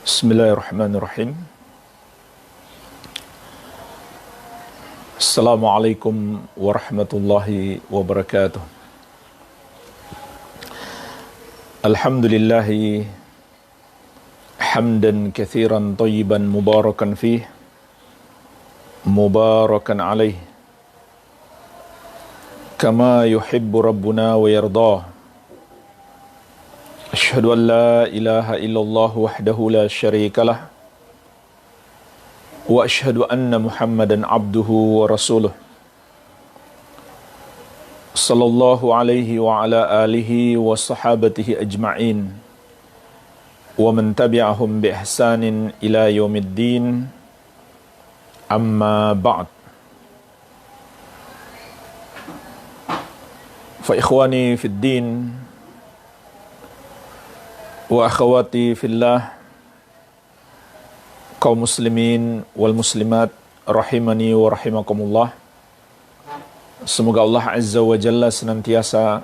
Bismillahirrahmanirrahim. Assalamualaikum warahmatullahi wabarakatuh. Alhamdulillahi hamdan katsiran thayyiban mubarakan fih, mubarakan alaih, kama yuhibbu rabbuna wa yardah. Asyhadu an la ilaha illallah wahdahu la syarika lah, wa asyhadu anna Muhammadan abduhu wa rasuluh. Sallallahu alaihi wa ala alihi wa sahabatihi ajma'in, wa man tabi'ahum bi ihsanin ila yaumiddin. Amma ba'd. Fa ikhwani fid din wa akhawati fillah, kaum muslimin wal muslimat rahimani wa rahimakumullah. Semoga Allah Azza wa Jalla senantiasa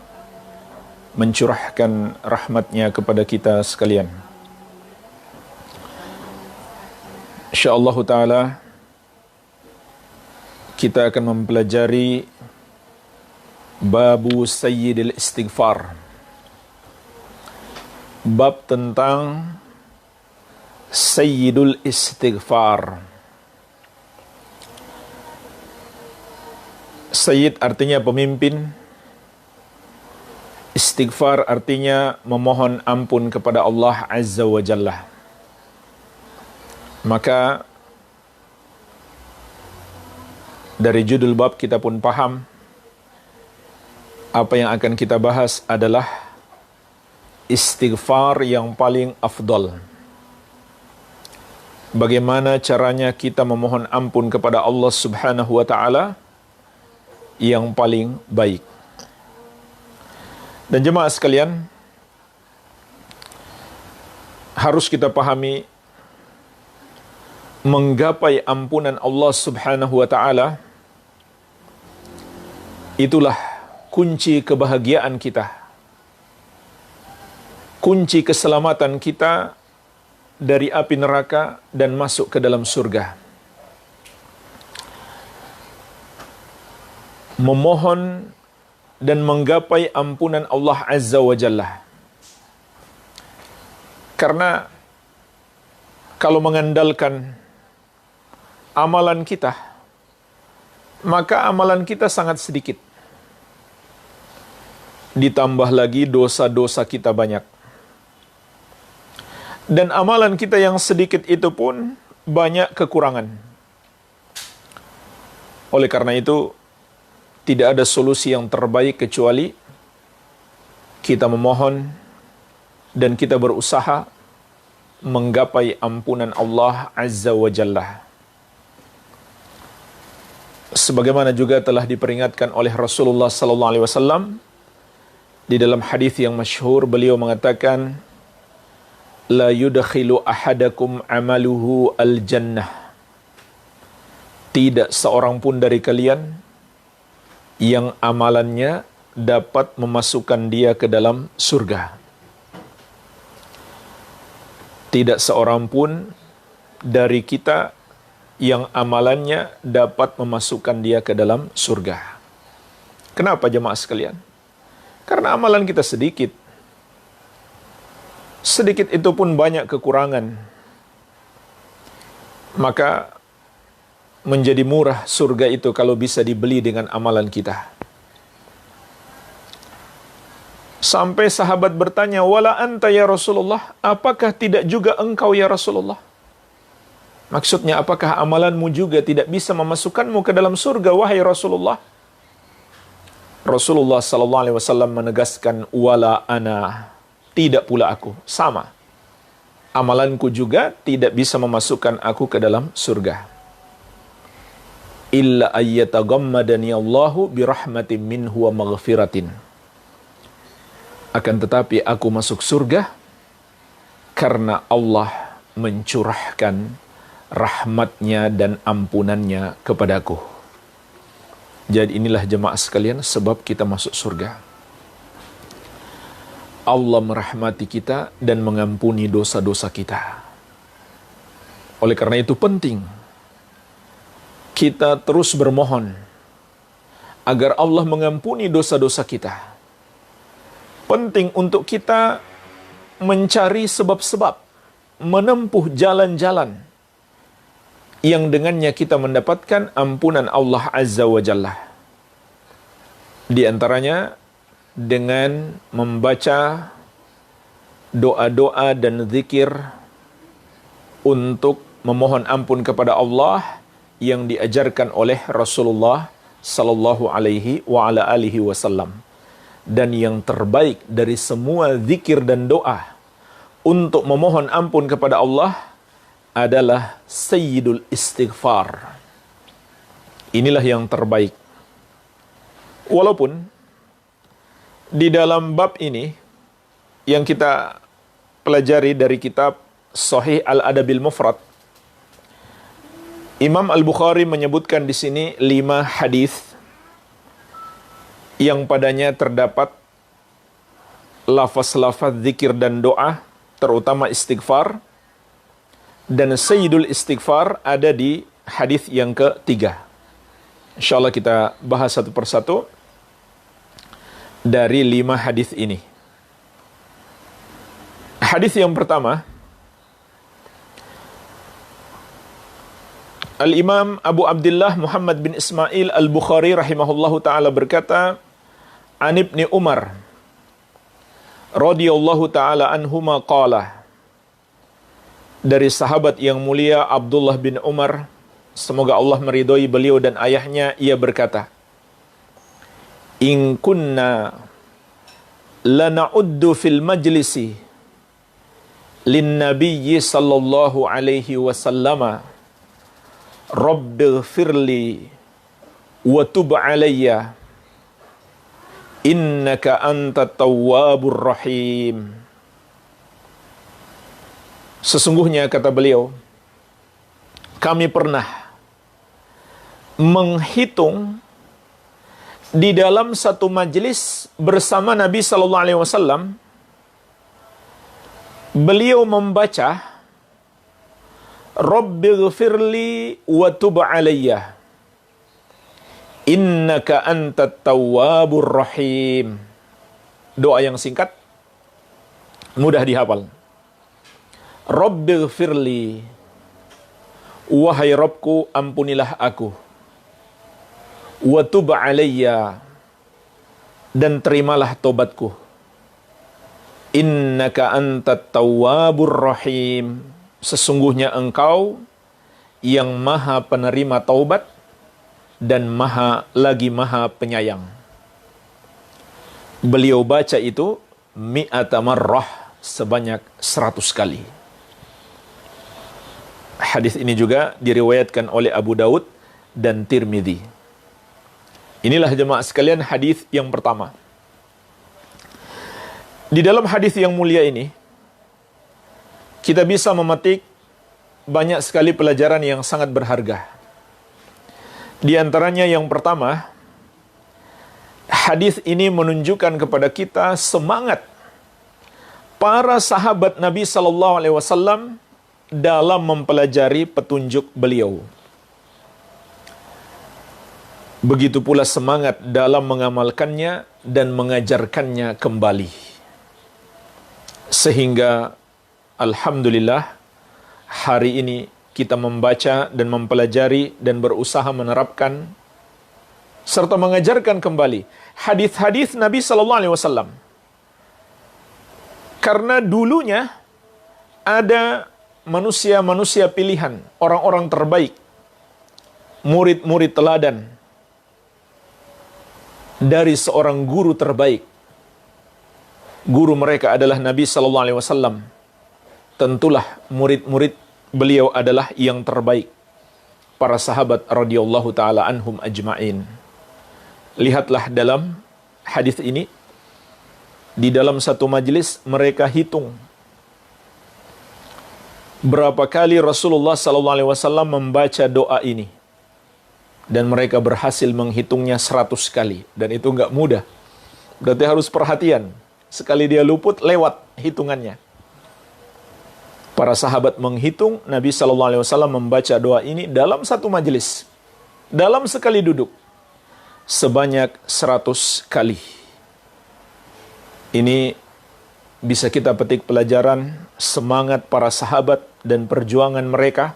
mencurahkan rahmatnya kepada kita sekalian. InsyaAllah ta'ala kita akan mempelajari Babu Sayyidil Istighfar, bab tentang Sayyidul Istighfar. Sayyid artinya pemimpin, istighfar artinya memohon ampun kepada Allah Azza wa Jalla. Maka dari judul bab kita pun paham apa yang akan kita bahas adalah istighfar yang paling afdal. Bagaimana caranya kita memohon ampun kepada Allah Subhanahu wa ta'ala yang paling baik. Dan jemaah sekalian, harus kita pahami, menggapai ampunan Allah Subhanahu wa ta'ala itulah kunci kebahagiaan kita, kunci keselamatan kita dari api neraka dan masuk ke dalam surga. Memohon dan menggapai ampunan Allah Azza wa Jalla. Karena kalau mengandalkan amalan kita, maka amalan kita sangat sedikit. Ditambah lagi dosa-dosa kita banyak. Dan amalan kita yang sedikit itu pun banyak kekurangan. Oleh karena itu, tidak ada solusi yang terbaik kecuali kita memohon dan kita berusaha menggapai ampunan Allah Azza wa Jalla. Sebagaimana juga telah diperingatkan oleh Rasulullah sallallahu alaihi wasallam di dalam hadis yang masyhur, beliau mengatakan, la yudkhilu ahadakum amaluhu al-jannah. Tidak seorang pun dari kalian yang amalannya dapat memasukkan dia ke dalam surga. Tidak seorang pun dari kita yang amalannya dapat memasukkan dia ke dalam surga. Kenapa jemaah sekalian? Karena amalan kita sedikit. Sedikit itu pun banyak kekurangan. Maka menjadi murah surga itu kalau bisa dibeli dengan amalan kita. Sampai sahabat bertanya, wala anta ya Rasulullah, apakah tidak juga engkau ya Rasulullah? Maksudnya, apakah amalanmu juga tidak bisa memasukkanmu ke dalam surga, wahai Rasulullah? Rasulullah sallallahu alaihi wasallam menegaskan, wala ana, tidak pula aku, sama. Amalanku juga tidak bisa memasukkan aku ke dalam surga. Illa ayyatagammadani Allahu birahmatin minhu wa maghfiratin. Akan tetapi aku masuk surga karena Allah mencurahkan rahmatnya dan ampunannya kepadaku. Jadi inilah jemaah sekalian sebab kita masuk surga. Allah merahmati kita dan mengampuni dosa-dosa kita. Oleh karena itu penting kita terus bermohon agar Allah mengampuni dosa-dosa kita. Penting untuk kita mencari sebab-sebab, menempuh jalan-jalan yang dengannya kita mendapatkan ampunan Allah Azza wa Jalla. Di antaranya dengan membaca doa-doa dan zikir untuk memohon ampun kepada Allah yang diajarkan oleh Rasulullah sallallahu alaihi wa ala alihi wasallam. Dan yang terbaik dari semua zikir dan doa untuk memohon ampun kepada Allah adalah sayyidul istighfar. Inilah yang terbaik. Walaupun di dalam bab ini yang kita pelajari dari kitab Sahih Al-Adabil Mufrad, Imam Al-Bukhari menyebutkan di sini 5 hadis yang padanya terdapat lafaz-lafaz zikir dan doa, terutama istighfar, dan sayyidul istighfar ada di hadis yang ketiga. Insyaallah kita bahas satu persatu dari 5 hadis ini. Hadis yang pertama, Al-Imam Abu Abdullah Muhammad bin Ismail Al-Bukhari rahimahullahu ta'ala berkata, An Ibni Umar radhiyallahu ta'ala anhuma qala, dari sahabat yang mulia Abdullah bin Umar, semoga Allah meridhoi beliau dan ayahnya, ia berkata, In kunna lana'uddu fil majlisi lin nabiyyi sallallahu alaihi wasallama Rabbighfirli wa tub alayya innaka antat tawwabur rahim. Sesungguhnya kata beliau, kami pernah menghitung di dalam satu majelis bersama Nabi sallallahu alaihi wasallam, beliau membaca Rabbighfirli wa tub alayya innaka antat tawwabur rahim. Doa yang singkat, mudah dihafal. Rabbighfirli, wahai Rabbku, ampunilah aku. Wa tub alayya, dan terimalah tobatku. Innaka antat tawwabur rahim, sesungguhnya engkau yang maha penerima taubat dan maha penyayang. Beliau baca itu mi'ata marrah, sebanyak 100 kali. Hadis ini juga diriwayatkan oleh Abu Daud dan Tirmidzi. Inilah jemaah sekalian hadis yang pertama. Di dalam hadis yang mulia ini kita bisa memetik banyak sekali pelajaran yang sangat berharga. Di antaranya yang pertama, hadis ini menunjukkan kepada kita semangat para sahabat Nabi sallallahu alaihi wasallam dalam mempelajari petunjuk beliau. Begitu pula semangat dalam mengamalkannya dan mengajarkannya kembali. Sehingga alhamdulillah hari ini kita membaca dan mempelajari dan berusaha menerapkan serta mengajarkan kembali hadis-hadis Nabi sallallahu alaihi wasallam. Karena dulunya ada manusia-manusia pilihan, orang-orang terbaik, murid-murid teladan dari seorang guru terbaik. Guru mereka adalah Nabi sallallahu alaihi wasallam. Tentulah murid-murid beliau adalah yang terbaik, para sahabat radhiyallahu taala anhum ajmain. Lihatlah dalam hadis ini, di dalam satu majelis mereka hitung berapa kali Rasulullah sallallahu alaihi wasallam membaca doa ini, dan mereka berhasil menghitungnya 100 kali, dan itu enggak mudah. Berarti harus perhatian. Sekali dia luput, lewat hitungannya. Para sahabat menghitung Nabi SAW membaca doa ini dalam satu majelis, dalam sekali duduk, sebanyak 100 kali. Ini bisa kita petik pelajaran semangat para sahabat dan perjuangan mereka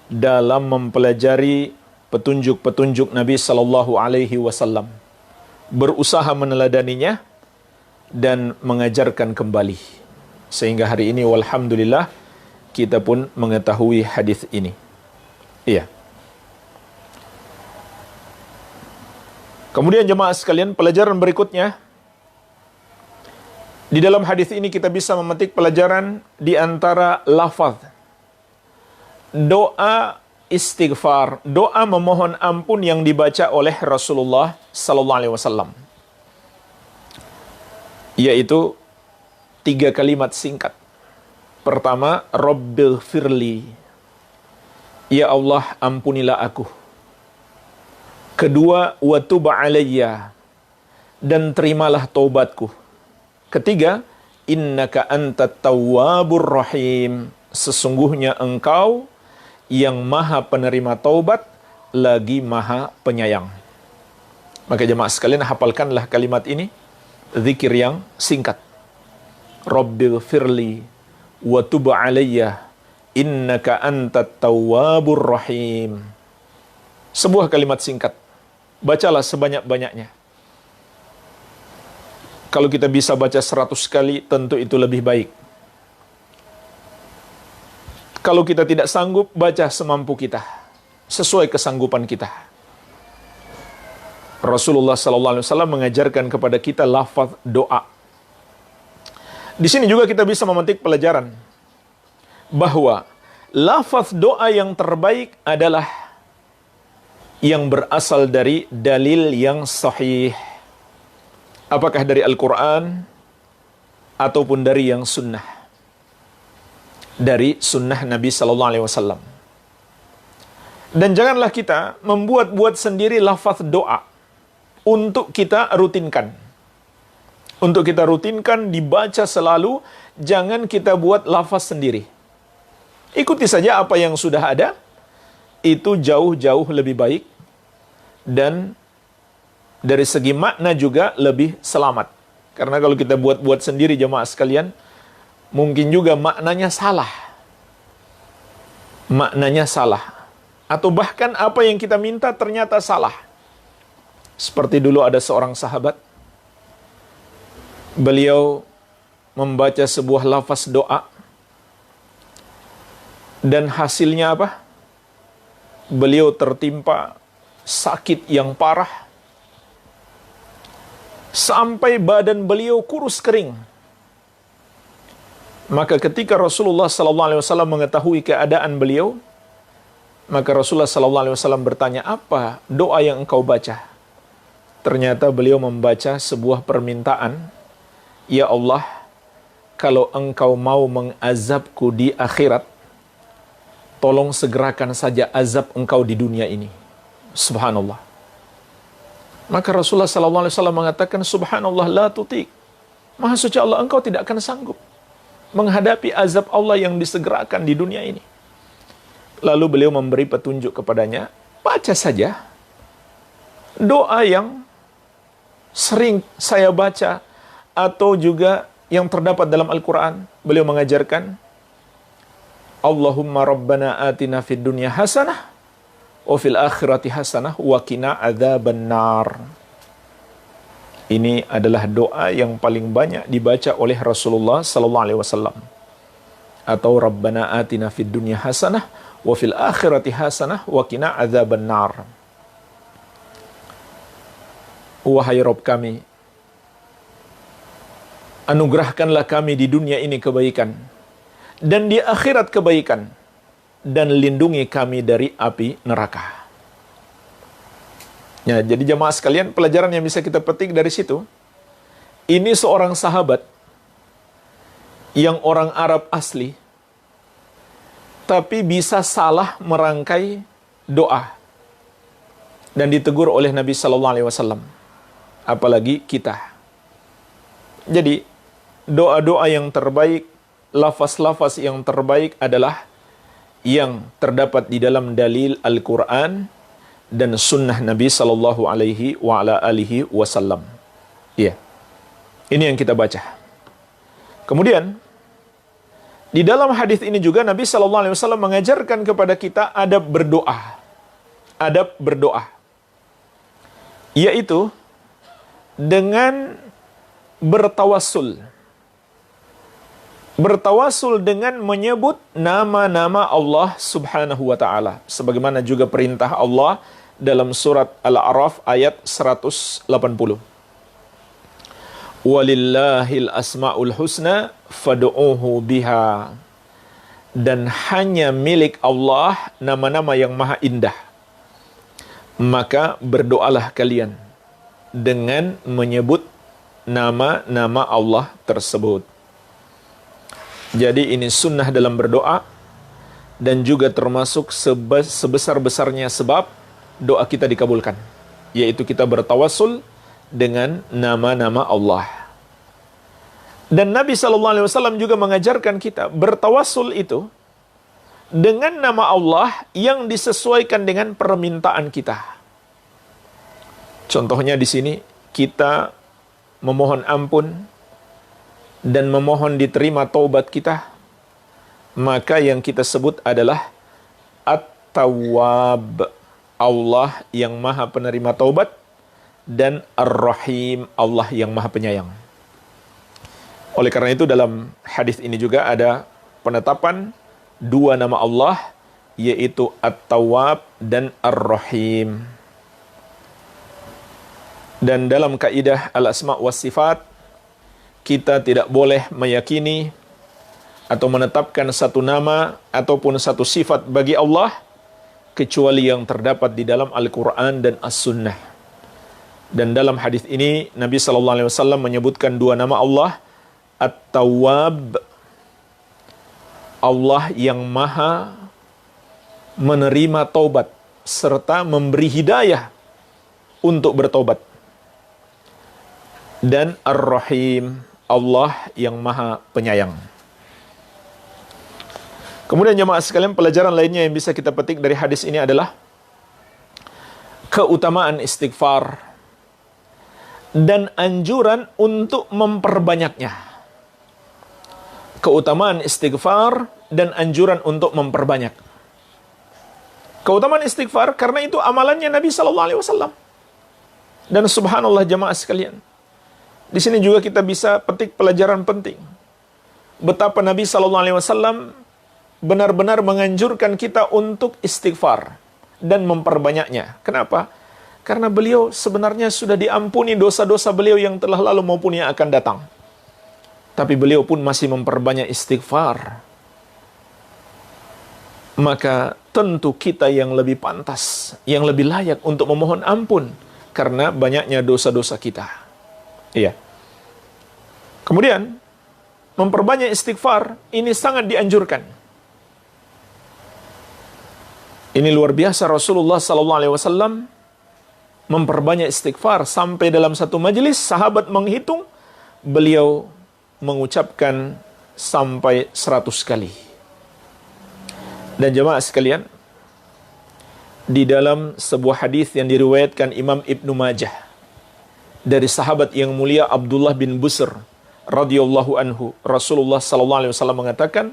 dalam mempelajari petunjuk-petunjuk Nabi SAW, berusaha meneladaninya dan mengajarkan kembali. Sehingga hari ini walhamdulillah kita pun mengetahui hadis ini. Iya. Kemudian jemaah sekalian, pelajaran berikutnya, di dalam hadis ini kita bisa memetik pelajaran di antara lafaz doa istighfar, doa memohon ampun yang dibaca oleh Rasulullah sallallahu alaihi wasallam, yaitu 3 kalimat singkat. Pertama, Rabbil firli, ya Allah ampunilah aku. Kedua, wa tub alayya, dan terimalah taubatku. Ketiga, innaka antat tawwabur rahim, sesungguhnya engkau yang maha penerima taubat lagi maha penyayang. Maka jemaah sekalian, hafalkanlah kalimat ini, zikir yang singkat. Rabbil firli wa tub alayya innaka antat tawwabur rahim. Sebuah kalimat singkat, bacalah sebanyak-banyaknya. Kalau kita bisa baca 100 kali, tentu itu lebih baik. Kalau kita tidak sanggup, baca semampu kita, sesuai kesanggupan kita. Rasulullah SAW mengajarkan kepada kita lafaz doa. Di sini juga kita bisa memetik pelajaran bahwa lafaz doa yang terbaik adalah yang berasal dari dalil yang sahih. Apakah dari Al-Quran ataupun dari yang sunnah. Dari sunnah Nabi SAW. Dan janganlah kita membuat-buat sendiri lafaz doa untuk kita rutinkan. Untuk kita rutinkan, dibaca selalu, jangan kita buat lafaz sendiri. Ikuti saja apa yang sudah ada, itu jauh-jauh lebih baik, dan dari segi makna juga lebih selamat. Karena kalau kita buat-buat sendiri jemaah sekalian, mungkin juga maknanya salah. Maknanya salah. Atau bahkan apa yang kita minta ternyata salah. Seperti dulu ada seorang sahabat, beliau membaca sebuah lafaz doa, dan hasilnya apa? Beliau tertimpa sakit yang parah, sampai badan beliau kurus kering. Maka ketika Rasulullah SAW mengetahui keadaan beliau, maka Rasulullah SAW bertanya, apa doa yang engkau baca? Ternyata beliau membaca sebuah permintaan, ya Allah, kalau engkau mau mengazabku di akhirat, tolong segerakan saja azab engkau di dunia ini. Subhanallah. Maka Rasulullah SAW mengatakan, Subhanallah la tutik. Maha suci Allah, engkau tidak akan sanggup menghadapi azab Allah yang disegerakan di dunia ini. Lalu beliau memberi petunjuk kepadanya, baca saja doa yang sering saya baca, atau juga yang terdapat dalam Al-Quran. Beliau mengajarkan, Allahumma rabbana atina fid dunya hasanah, wa fil akhirati hasanah, wa qina adzaban nar. Ini adalah doa yang paling banyak dibaca oleh Rasulullah SAW. Atau rabbana atina fid dunya hasanah, wa fil akhirati hasanah, wa qina adzaban nar. Wahai Rabb kami, anugerahkanlah kami di dunia ini kebaikan, dan di akhirat kebaikan, dan lindungi kami dari api neraka. Ya, jadi jamaah sekalian, pelajaran yang bisa kita petik dari situ, ini seorang sahabat yang orang Arab asli, tapi bisa salah merangkai doa, dan ditegur oleh Nabi SAW. Apalagi kita. Jadi doa-doa yang terbaik lafaz-lafaz yang terbaik adalah yang terdapat di dalam dalil Al-Quran dan sunnah Nabi Sallallahu Alaihi Wasallam. Iya, ini yang kita baca. Kemudian di dalam hadis ini juga Nabi Sallallahu Alaihi Wasallam mengajarkan kepada kita adab berdoa, yaitu dengan bertawassul dengan menyebut nama-nama Allah Subhanahu wa taala, sebagaimana juga perintah Allah dalam surat Al-A'raf ayat 180. Walillahil asmaul husna fad'uuhu biha. Dan hanya milik Allah nama-nama yang maha indah. Maka berdoalah kalian dengan menyebut nama-nama Allah tersebut. Jadi ini sunnah dalam berdoa dan juga termasuk sebesar-besarnya sebab doa kita dikabulkan, yaitu kita bertawassul dengan nama-nama Allah. Dan Nabi SAW juga mengajarkan kita bertawassul itu dengan nama Allah yang disesuaikan dengan permintaan kita. Contohnya di sini kita memohon ampun dan memohon diterima taubat kita, maka yang kita sebut adalah At-Tawwab, Allah yang maha penerima taubat, dan Ar-Rahim, Allah yang maha penyayang. Oleh karena itu dalam hadis ini juga ada penetapan dua nama Allah, yaitu At-Tawwab dan Ar-Rahim. Dan dalam kaidah Al-Asma' was Sifat, kita tidak boleh meyakini atau menetapkan satu nama ataupun satu sifat bagi Allah kecuali yang terdapat di dalam Al-Quran dan As-Sunnah. Dan dalam hadis ini Nabi SAW menyebutkan dua nama Allah, At-Tawwab, Allah yang maha menerima taubat serta memberi hidayah untuk bertobat, dan Ar-Rahim, Allah yang maha penyayang. Kemudian jemaah sekalian, pelajaran lainnya yang bisa kita petik dari hadis ini adalah keutamaan istighfar dan anjuran untuk memperbanyaknya. Keutamaan istighfar dan anjuran untuk memperbanyak. Keutamaan istighfar karena itu amalannya Nabi Sallallahu Alaihi Wasallam. Dan subhanallah jemaah sekalian, di sini juga kita bisa petik pelajaran penting. Betapa Nabi Sallallahu Alaihi Wasallam benar-benar menganjurkan kita untuk istighfar dan memperbanyaknya. Kenapa? Karena beliau sebenarnya sudah diampuni dosa-dosa beliau yang telah lalu maupun yang akan datang. Tapi beliau pun masih memperbanyak istighfar. Maka tentu kita yang lebih pantas, yang lebih layak untuk memohon ampun karena banyaknya dosa-dosa kita. Iya. Kemudian, memperbanyak istighfar ini sangat dianjurkan. Ini luar biasa, Rasulullah SAW memperbanyak istighfar sampai dalam satu majelis sahabat menghitung beliau mengucapkan sampai 100 kali. Dan jemaah sekalian, di dalam sebuah hadis yang diriwayatkan Imam Ibnu Majah dari sahabat yang mulia Abdullah bin Busr radhiyallahu anhu, Rasulullah sallallahu alaihi wasallam mengatakan,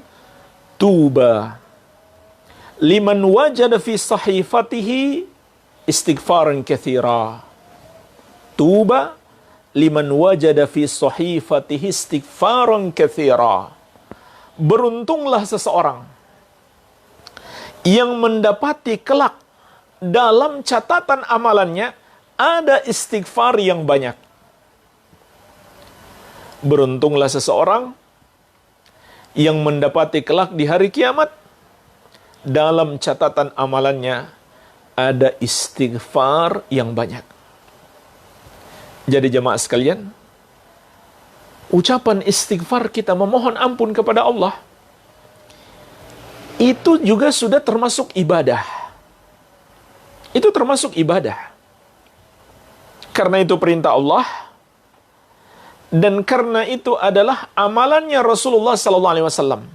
"Tuba liman wajada fi sahifatihi istighfaran katsira." Tuba liman wajada fi sahifatihi istighfaran katsira. Beruntunglah seseorang yang mendapati kelak dalam catatan amalannya ada istighfar yang banyak. Beruntunglah seseorang yang mendapati kelak di hari kiamat dalam catatan amalannya ada istighfar yang banyak. Jadi jemaah sekalian, ucapan istighfar kita memohon ampun kepada Allah itu juga sudah termasuk ibadah. Itu termasuk ibadah. Karena itu perintah Allah, Dan karena itu adalah amalannya Rasulullah SAW.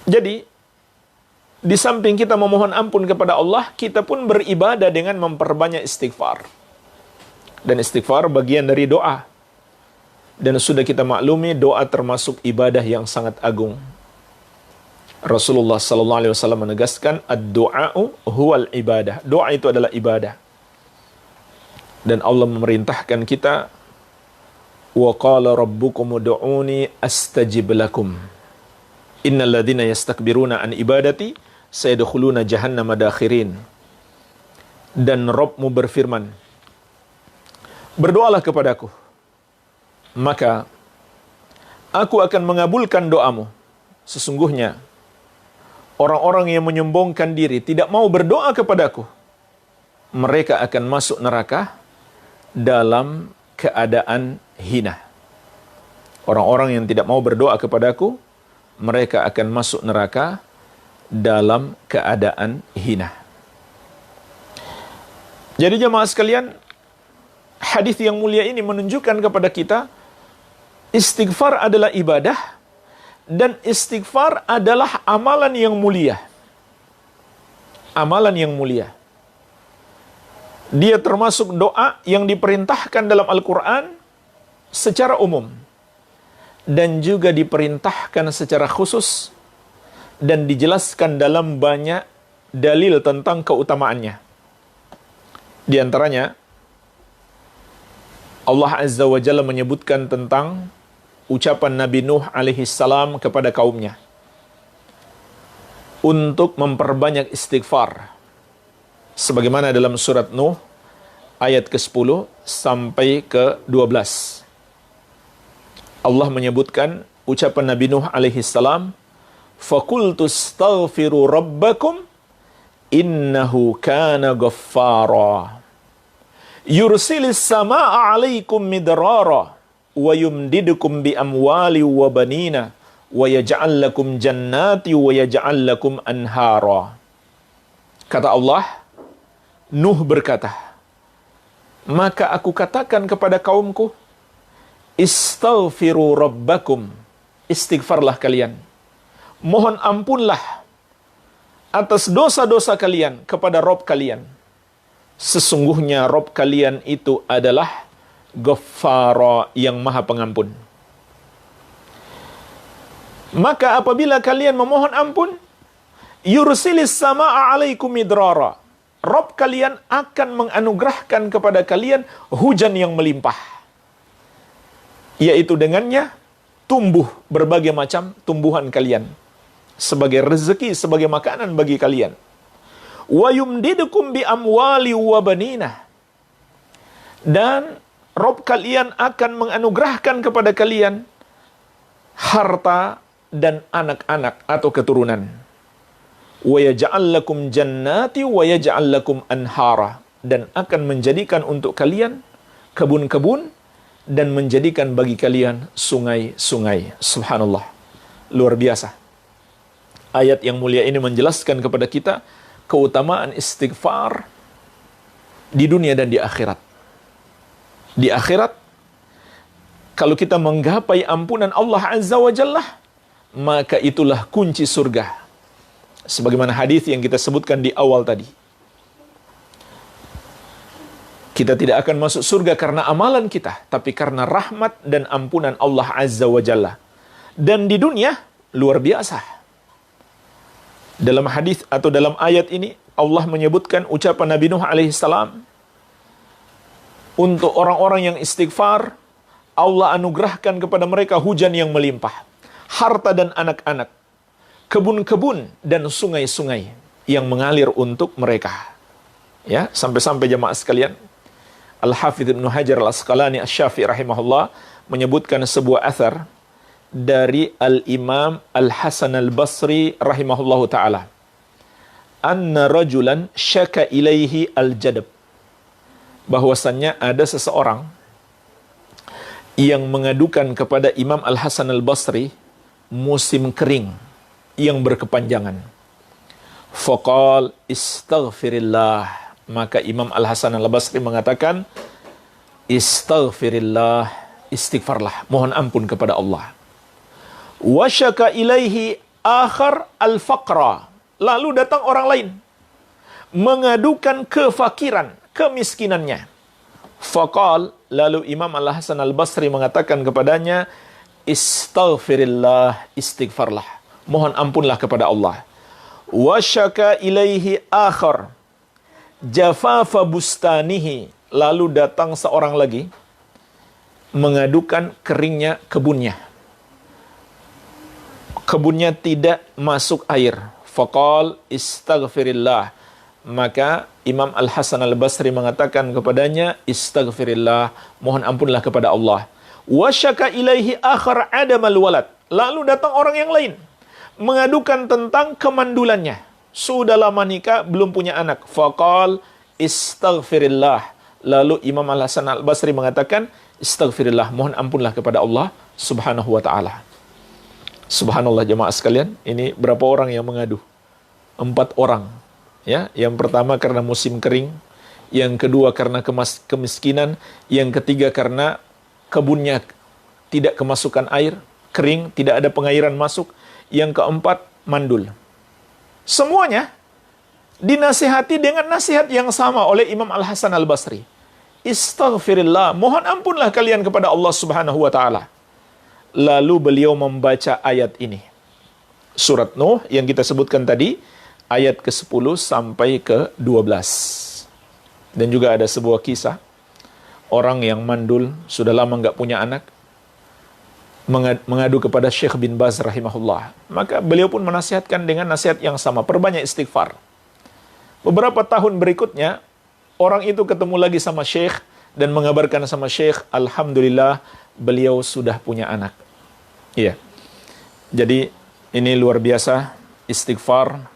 Jadi, di samping kita memohon ampun kepada Allah, kita pun beribadah dengan memperbanyak istighfar. Dan istighfar bagian dari doa. Dan sudah kita maklumi, doa termasuk ibadah yang sangat agung. Rasulullah SAW menegaskan, ad-du'a'u huwal ibadah. Doa itu adalah ibadah. Dan Allah memerintahkan kita, wa qala rabbukum ud'uni astajib lakum. Innal ladzina yastakbiruna an ibadati sayadkhuluna jahannama dakhirin. Dan Rabbmu berfirman, berdoalah kepadaku, maka aku akan mengabulkan doamu. Sesungguhnya orang-orang yang menyombongkan diri tidak mau berdoa kepadaku, mereka akan masuk neraka dalam keadaan hina. Orang-orang yang tidak mau berdoa kepadaku, mereka akan masuk neraka dalam keadaan hina. Jadi jemaah sekalian, hadis yang mulia ini menunjukkan kepada kita, istighfar adalah ibadah, dan istighfar adalah amalan yang mulia. Amalan yang mulia. Dia termasuk doa yang diperintahkan dalam Al-Quran secara umum. Dan juga diperintahkan secara khusus. Dan dijelaskan dalam banyak dalil tentang keutamaannya. Di antaranya, Allah Azza wa Jalla menyebutkan tentang ucapan Nabi Nuh alaihi salam kepada kaumnya untuk memperbanyak istighfar. Sebagaimana dalam surat Nuh ayat ke-10 sampai ke-12. Allah menyebutkan ucapan Nabi Nuh alaihi salam, "Faqultu astaghfiru rabbakum innahu kana ghaffara. Yursilis samaa'a 'alaikum midrara wa yumdidukum bi amwali wa banina wa yaj'al lakum jannati wa yaj'al lakum anhara." Kata Allah, Nuh berkata, maka aku katakan kepada kaumku, istaghfiru rabbakum, istighfarlah kalian, mohon ampunlah atas dosa-dosa kalian kepada Rabb kalian. Sesungguhnya Rabb kalian itu adalah Ghaffara, yang maha pengampun. Maka apabila kalian memohon ampun, yursilis samaa'a 'alaikum midrara, Rabb kalian akan menganugerahkan kepada kalian hujan yang melimpah. Yaitu dengannya tumbuh berbagai macam tumbuhan kalian. Sebagai rezeki, sebagai makanan bagi kalian. Wa yumdidukum bi amwali wa banina. Dan Rabb kalian akan menganugerahkan kepada kalian harta dan anak-anak atau keturunan. Wa yaj'al lakum jannati wa yaj'al lakum anhara, dan akan menjadikan untuk kalian kebun-kebun dan menjadikan bagi kalian sungai-sungai. Subhanallah, luar biasa. Ayat yang mulia ini menjelaskan kepada kita keutamaan istighfar di dunia dan di akhirat. Di akhirat, kalau kita menggapai ampunan Allah Azza wa Jalla, maka itulah kunci surga. Sebagaimana hadis yang kita sebutkan di awal tadi. Kita tidak akan masuk surga karena amalan kita, tapi karena rahmat dan ampunan Allah Azza wa Jalla. Dan di dunia, luar biasa. Dalam hadis atau dalam ayat ini, Allah menyebutkan ucapan Nabi Nuh alaihi salam, untuk orang-orang yang istighfar, Allah anugerahkan kepada mereka hujan yang melimpah, harta dan anak-anak, kebun-kebun dan sungai-sungai yang mengalir untuk mereka. Ya, sampai-sampai jemaah sekalian, Al-Hafidz Ibnu Hajar Al-Asqalani Asy-Syafi'i rahimahullah menyebutkan sebuah athar dari Al-Imam Al-Hasan Al-Basri rahimahullahu ta'ala. Anna rajulan syaka ilaihi al-jadab. Bahwasannya ada seseorang yang mengadukan kepada Imam Al-Hasan Al-Basri musim kering yang berkepanjangan. Faqal istaghfirillah. Maka Imam Al-Hasan Al-Basri mengatakan, Istaghfirillah, istighfarlah, mohon ampun kepada Allah. Wasyaka ilaihi akhar al-faqra. Lalu datang orang lain mengadukan kefakiran, kemiskinannya. Faqal, lalu Imam Al-Hasan Al-Basri mengatakan kepadanya, istaghfirillah, istighfarlah, mohon ampunlah kepada Allah. Wasyaka ilaihi akhar jafafa bustanihi. Lalu datang seorang lagi mengadukan keringnya kebunnya. Kebunnya tidak masuk air. Faqal istaghfirillah. Maka Imam Al-Hasan Al-Basri mengatakan kepadanya, istaghfirillah, mohon ampunlah kepada Allah. Wasyaka ilaihi akhar adamal walad. Lalu datang orang yang lain mengadukan tentang kemandulannya. Sudah lama nikah, belum punya anak. Faqal istaghfirillah. Lalu Imam Al-Hasan Al-Basri mengatakan, istaghfirillah, mohon ampunlah kepada Allah Subhanahu wa ta'ala. Subhanallah jemaah sekalian, ini berapa orang yang mengadu? 4 orang. Ya, yang pertama karena musim kering, yang kedua karena kemiskinan, yang ketiga karena kebunnya tidak kemasukan air, kering, tidak ada pengairan masuk, yang keempat mandul. Semuanya dinasihati dengan nasihat yang sama oleh Imam Al-Hasan Al-Basri. Istaghfirillah, mohon ampunlah kalian kepada Allah Subhanahu wa ta'ala. Lalu beliau membaca ayat ini. Surat Nuh yang kita sebutkan tadi, ayat ke-10 sampai ke-12. Dan juga ada sebuah kisah, orang yang mandul, sudah lama nggak punya anak, mengadu kepada Syekh bin Baz rahimahullah. Maka beliau pun menasihatkan dengan nasihat yang sama, perbanyak istighfar. Beberapa tahun berikutnya, orang itu ketemu lagi sama Syekh dan mengabarkan sama Syekh, alhamdulillah, beliau sudah punya anak. Iya. Jadi ini luar biasa, istighfar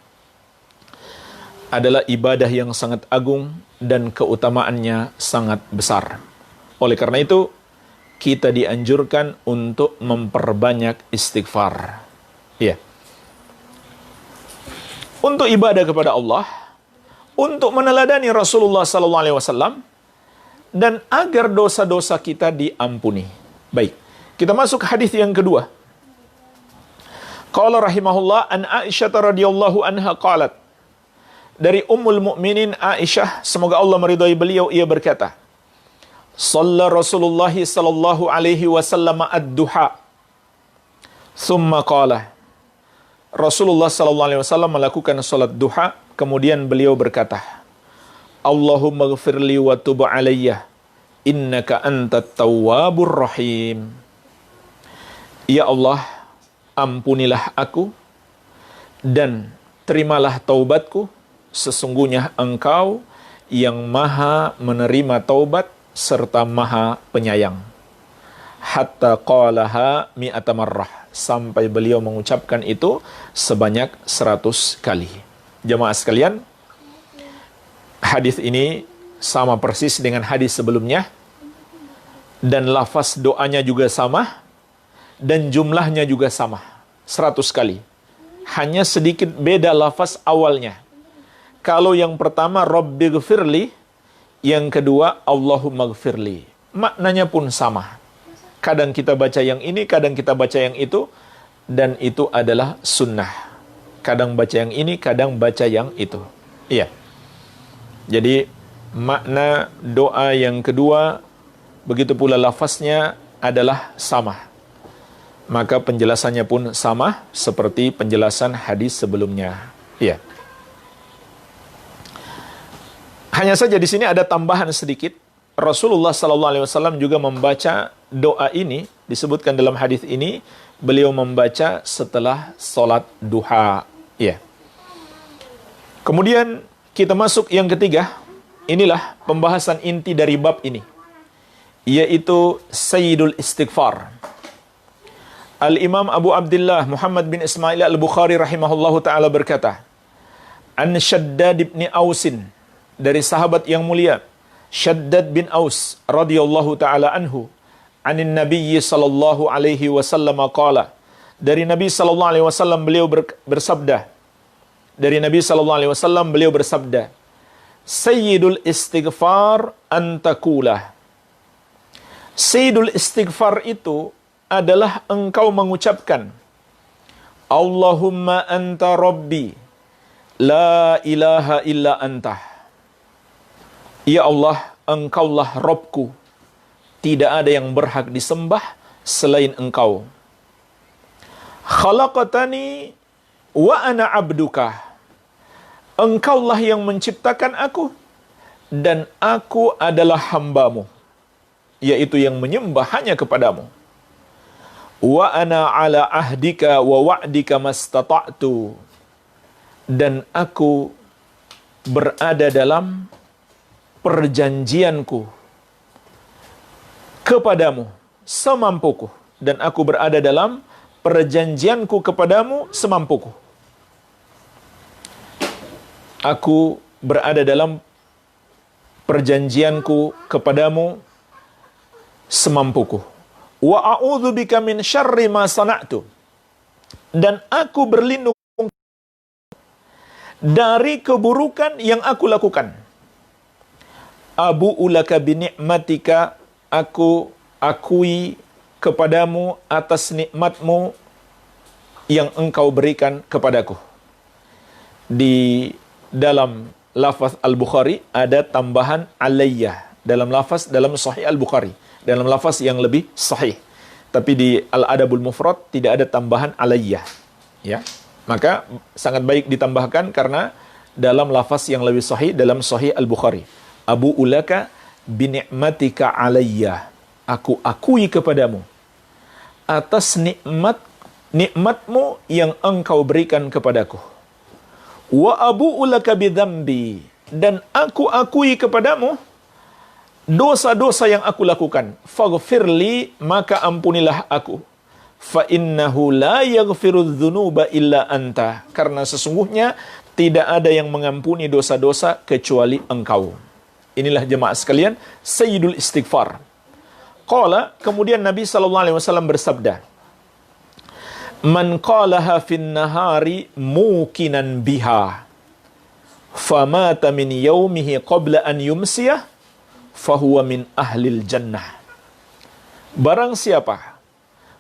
adalah ibadah yang sangat agung dan keutamaannya sangat besar. Oleh karena itu, kita dianjurkan untuk memperbanyak istighfar. Iya. Untuk ibadah kepada Allah, untuk meneladani Rasulullah SAW, dan agar dosa-dosa kita diampuni. Baik, kita masuk hadis yang kedua. Qala rahimahullah an Aisyah radhiyallahu anha qalat. Dari Ummul Mukminin Aisyah, semoga Allah meridhai beliau, ia berkata, Shalla Rasulullah sallallahu alaihi wasallam ad-duha. Thumma qala. Rasulullah sallallahu alaihi wasallam melakukan salat duha, kemudian beliau berkata, Allahumma ghfirli wa tub alayya, innaka antat tawwabur rahim. Ya Allah, ampunilah aku dan terimalah taubatku, sesungguhnya Engkau yang maha menerima taubat serta maha penyayang. Hatta qalaha mi'ata marrah, sampai beliau mengucapkan itu sebanyak 100 kali. Jemaah sekalian, hadis ini sama persis dengan hadis sebelumnya, dan lafaz doanya juga sama, dan jumlahnya juga sama, 100 kali. Hanya sedikit beda lafaz awalnya. Kalau yang pertama Rabbighfirli, yang kedua Allahumma ghfirli. Maknanya pun sama. Kadang kita baca yang ini, kadang kita baca yang itu, dan itu adalah sunnah. Kadang baca yang ini, kadang baca yang itu. Iya. Jadi makna doa yang kedua, begitu pula lafaznya adalah sama. Maka penjelasannya pun sama seperti penjelasan hadis sebelumnya. Iya. Hanya saja di sini ada tambahan sedikit. Rasulullah SAW juga membaca doa ini, disebutkan dalam hadis ini, beliau membaca setelah sholat duha. Iya. Kemudian kita masuk yang ketiga. Inilah pembahasan inti dari bab ini, yaitu Sayyidul Istighfar. Al-Imam Abu Abdullah Muhammad bin Ismail Al-Bukhari rahimahullahu ta'ala berkata, An Shaddad bin Ausin, dari sahabat yang mulia Shaddad bin Aus radhiyallahu ta'ala anhu, anin Nabi sallallahu alaihi wasallam qala, dari Nabi sallallahu alaihi wasallam beliau bersabda, dari Nabi sallallahu alaihi wasallam beliau bersabda, Sayyidul istighfar antakulah, Sayyidul istighfar itu adalah engkau mengucapkan Allahumma anta rabbi la ilaha illa anta. Ya Allah, engkaulah Rabbku, tidak ada yang berhak disembah selain engkau. Khalaqatani wa ana abduka. Engkaulah yang menciptakan aku dan aku adalah hambamu, yaitu yang menyembah hanya kepadamu. Wa ana ala ahdika wa wa'dika mastata'tu. Dan aku berada dalam perjanjianku kepadamu semampuku. Dan aku berada dalam perjanjianku kepadamu semampuku. Aku berada dalam perjanjianku kepadamu semampuku. Wa a'udzubika min syarri ma sana'tu. Dan aku berlindung dari keburukan yang aku lakukan. Abu'u laka bi ni'matika, aku akui kepadamu atas nikmatmu yang engkau berikan kepadaku. Di dalam lafaz Al-Bukhari ada tambahan alayya. Dalam lafaz dalam Sahih Al-Bukhari, dalam lafaz yang lebih sahih. Tapi di Al-Adabul Mufrad tidak ada tambahan alayya. Ya. Maka sangat baik ditambahkan karena dalam lafaz yang lebih sahih dalam Sahih Al-Bukhari. Abu ulaka bi ni'matika alayya. Aku akui kepadamu atas nikmatmu yang engkau berikan kepadaku. Wa abu ulaka bi dzambi. Dan aku akui kepadamu dosa-dosa yang aku lakukan. Faghfirli, maka ampunilah aku. Fa innahu la yaghfiru dzunuba illa anta. Karena sesungguhnya tidak ada yang mengampuni dosa-dosa kecuali engkau. Inilah jemaah sekalian, Sayyidul Istighfar. Qala, kemudian Nabi SAW bersabda, Man qalaha fin nahari mukinan biha, famata min yaumihi qabla an yumsiyah, fahuwa min ahlil jannah. Barang siapa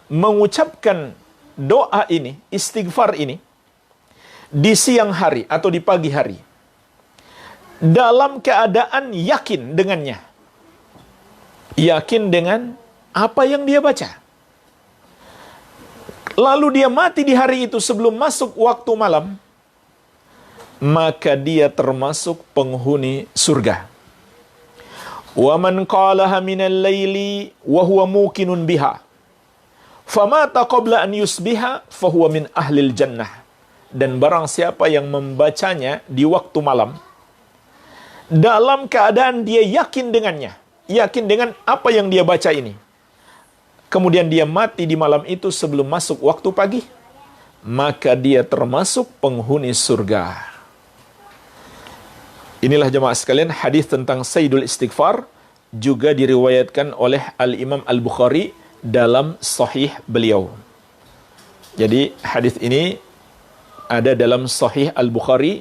mengucapkan doa ini, istighfar ini, di siang hari atau di pagi hari, dalam keadaan yakin dengannya, yakin dengan apa yang dia baca, lalu dia mati di hari itu sebelum masuk waktu malam, maka dia termasuk penghuni surga. Wa man qalaha minal laili wa huwa muqinun biha, famata qabla an yusbiha, fahuwa min ahlil jannah. Dan barang siapa yang membacanya di waktu malam, dalam keadaan dia yakin dengannya, yakin dengan apa yang dia baca ini, kemudian dia mati di malam itu sebelum masuk waktu pagi, maka dia termasuk penghuni surga. Inilah jemaah sekalian hadis tentang Sayyidul Istighfar, juga diriwayatkan oleh Al-Imam Al-Bukhari dalam sahih beliau. Jadi hadis ini ada dalam Sahih Al-Bukhari,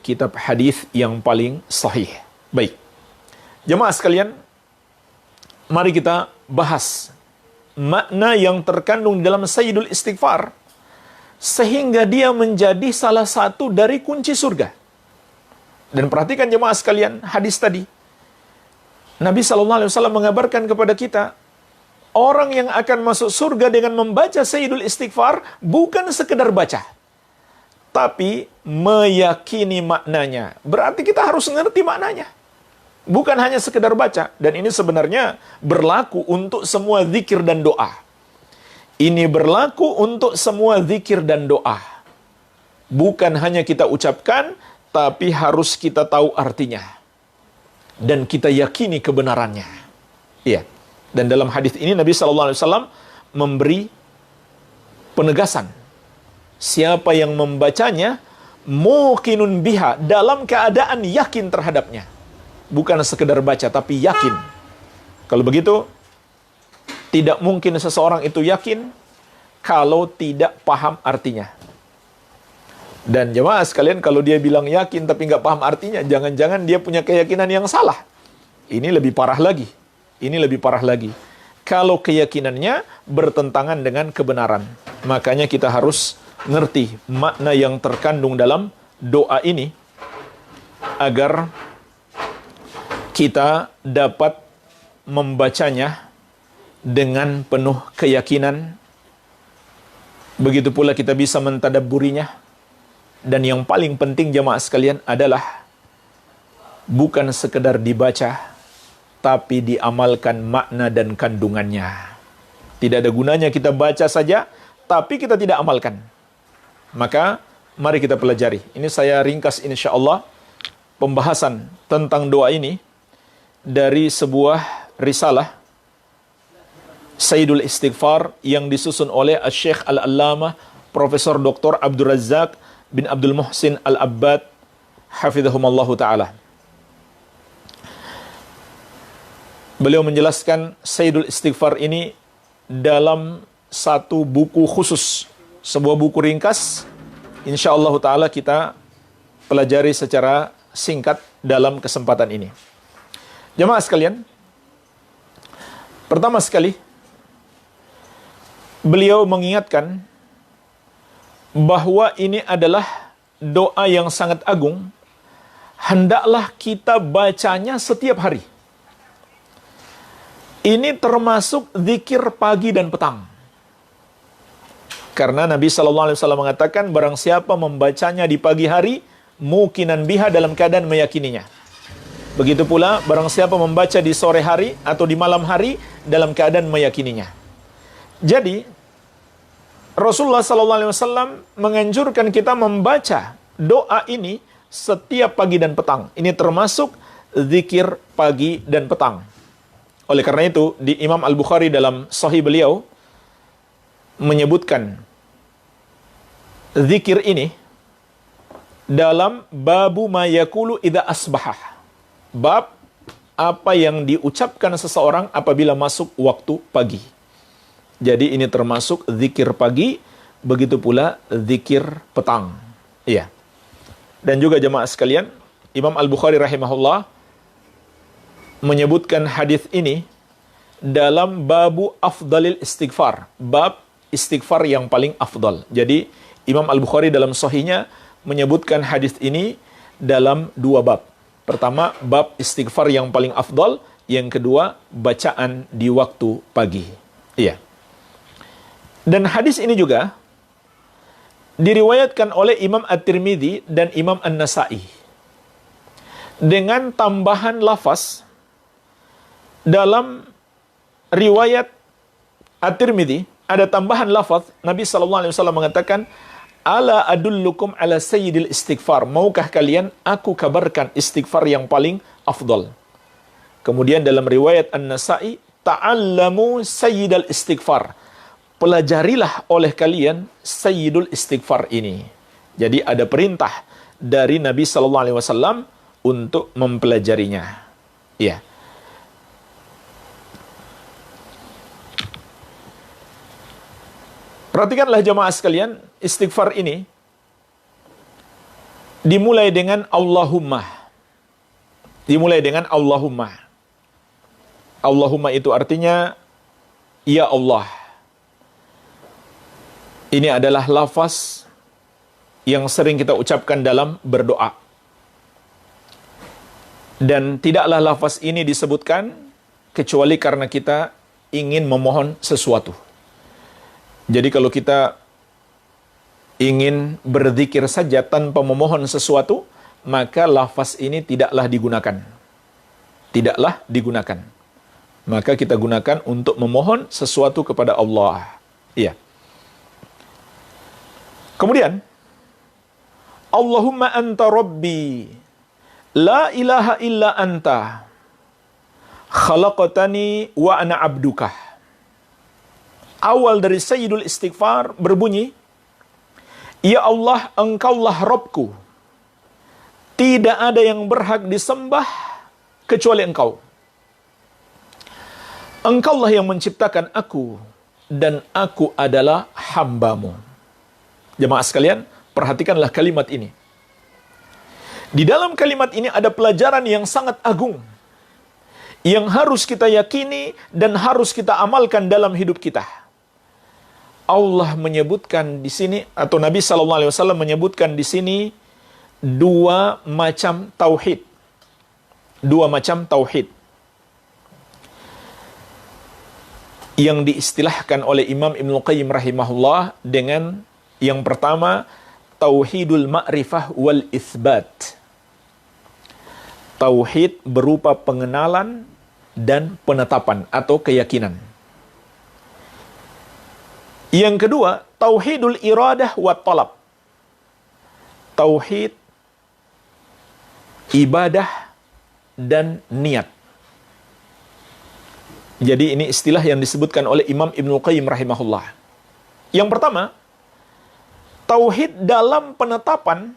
kitab hadis yang paling sahih. Baik. Jemaah sekalian, mari kita bahas makna yang terkandung di dalam Sayyidul Istighfar sehingga dia menjadi salah satu dari kunci surga. Dan perhatikan jemaah sekalian hadis tadi. Nabi SAW mengabarkan kepada kita, orang yang akan masuk surga dengan membaca Sayyidul Istighfar bukan sekedar baca, tapi meyakini maknanya. Berarti kita harus mengerti maknanya. Bukan hanya sekedar baca. Dan ini sebenarnya berlaku untuk semua zikir dan doa. Ini berlaku untuk semua zikir dan doa. Bukan hanya kita ucapkan, tapi harus kita tahu artinya. Dan kita yakini kebenarannya. Iya. Dan dalam hadis ini Nabi SAW memberi penegasan. Siapa yang membacanya, muqinun biha, dalam keadaan yakin terhadapnya. Bukan sekedar baca, tapi yakin. Kalau begitu, tidak mungkin seseorang itu yakin kalau tidak paham artinya. Dan jemaah sekalian, kalau dia bilang yakin tapi nggak paham artinya, jangan-jangan dia punya keyakinan yang salah. Ini lebih parah lagi. Ini lebih parah lagi. kalau keyakinannya bertentangan dengan kebenaran. Makanya kita harus ngerti makna yang terkandung dalam doa ini agar kita dapat membacanya dengan penuh keyakinan. Begitu pula kita bisa mentadabburinya. Dan yang paling penting jamaah sekalian adalah bukan sekedar dibaca, tapi diamalkan makna dan kandungannya. Tidak ada gunanya kita baca saja, tapi kita tidak amalkan. Maka, mari kita pelajari. Ini saya ringkas insya Allah pembahasan tentang doa ini dari sebuah risalah Sayyidul Istighfar yang disusun oleh Syekh Al-Allamah Profesor Dr. Abdul Razak bin Abdul Muhsin Al-Abbad Hafizahumallahu Ta'ala. Beliau menjelaskan Sayyidul Istighfar ini dalam satu buku khusus, sebuah buku ringkas. InsyaAllah ta'ala kita pelajari secara singkat dalam kesempatan ini. Jemaah sekalian, pertama sekali, beliau mengingatkan bahwa ini adalah doa yang sangat agung, hendaklah kita bacanya setiap hari. Ini termasuk zikir pagi dan petang. Karena Nabi SAW mengatakan, barang siapa membacanya di pagi hari, mukinan biha dalam keadaan meyakininya. Begitu pula, barang siapa membaca di sore hari atau di malam hari, dalam keadaan meyakininya. Jadi, Rasulullah SAW menganjurkan kita membaca doa ini setiap pagi dan petang. Ini termasuk zikir pagi dan petang. Oleh karena itu, di Imam Al-Bukhari dalam Sahih beliau menyebutkan zikir ini dalam babu ma yaqulu idza asbahah. Bab apa yang diucapkan seseorang apabila masuk waktu pagi. Jadi ini termasuk zikir pagi, begitu pula zikir petang. Iya. Dan juga jemaah sekalian, Imam Al-Bukhari rahimahullah menyebutkan hadis ini dalam babu afdalil istighfar, bab istighfar yang paling afdal. Jadi Imam Al-Bukhari dalam sahihnya menyebutkan hadis ini dalam dua bab. Pertama, bab istighfar yang paling afdal, yang kedua, bacaan di waktu pagi. Iya. Dan hadis ini juga diriwayatkan oleh Imam At-Tirmidzi dan Imam An-Nasa'i dengan tambahan lafaz. Dalam riwayat At-Tirmidzi ada tambahan lafaz, Nabi SAW mengatakan, ala adullukum ala sayyidil istighfar, maukah kalian aku kabarkan istighfar yang paling afdal. Kemudian dalam riwayat An-Nasa'i, ta'allamu sayyidal istighfar, pelajarilah oleh kalian sayyidul istighfar ini. Jadi ada perintah dari Nabi SAW untuk mempelajarinya. Iya. Perhatikanlah jemaah sekalian, istighfar ini dimulai dengan Allahumma. Dimulai dengan Allahumma. Allahumma itu artinya, Ya Allah. Ini adalah lafaz yang sering kita ucapkan dalam berdoa. Dan tidaklah lafaz ini disebutkan kecuali karena kita ingin memohon sesuatu. Jadi kalau kita ingin berzikir saja tanpa memohon sesuatu, maka lafaz ini tidaklah digunakan. Tidaklah digunakan. Maka kita gunakan untuk memohon sesuatu kepada Allah. Iya. Kemudian, Allahumma anta rabbi, la ilaha illa anta, khalaqtani wa ana abduka. Awal dari Sayyidul Istighfar berbunyi, Ya Allah, Engkaulah Rabbku. Tidak ada yang berhak disembah kecuali Engkau. Engkaulah yang menciptakan aku, dan aku adalah hamba-Mu. Jemaah sekalian, perhatikanlah kalimat ini. Di dalam kalimat ini ada pelajaran yang sangat agung, yang harus kita yakini dan harus kita amalkan dalam hidup kita. Allah menyebutkan di sini, atau Nabi SAW menyebutkan di sini, dua macam tauhid. Dua macam tauhid yang diistilahkan oleh Imam Ibnu Qayyim rahimahullah dengan yang pertama, tauhidul ma'rifah wal itsbat. Tauhid berupa pengenalan dan penetapan atau keyakinan. Yang kedua, tauhidul iradah wa talab. Tauhid ibadah dan niat. Jadi ini istilah yang disebutkan oleh Imam Ibnu Qayyim rahimahullah. Yang pertama, tauhid dalam penetapan,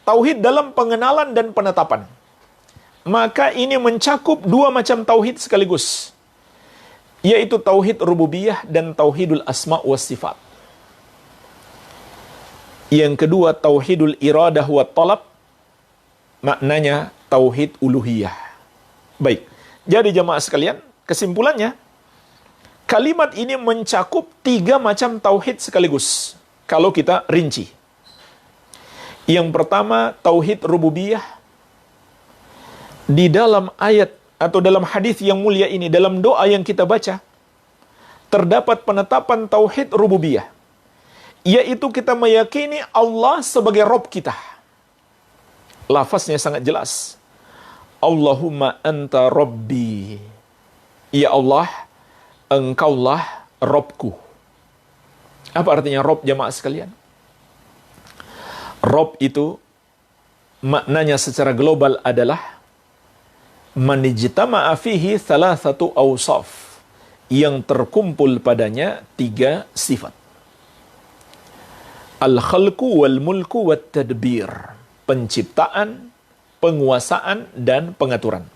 tauhid dalam pengenalan dan penetapan. Maka ini mencakup dua macam tauhid sekaligus, yaitu tauhid rububiyah dan tauhidul asma was sifat. Yang kedua, tauhidul iradah wa talab, maknanya tauhid uluhiyah. Baik, jadi jamaah sekalian, kesimpulannya, kalimat ini mencakup tiga macam tauhid sekaligus, kalau kita rinci. Yang pertama, tauhid rububiyah. Di dalam ayat atau dalam hadis yang mulia ini, dalam doa yang kita baca, terdapat penetapan tauhid rububiyah, yaitu kita meyakini Allah sebagai Rabb kita. Lafaznya sangat jelas. Allahumma anta Rabbi. Ya Allah, Engkaulah Rabbku. Apa artinya Rabb, jamaah sekalian? Rabb itu maknanya secara global adalah manijtama'a fihi thalathatu awsaf, yang terkumpul padanya tiga sifat. Al-khalqu wal mulku wat tadbir. Penciptaan, penguasaan, dan pengaturan.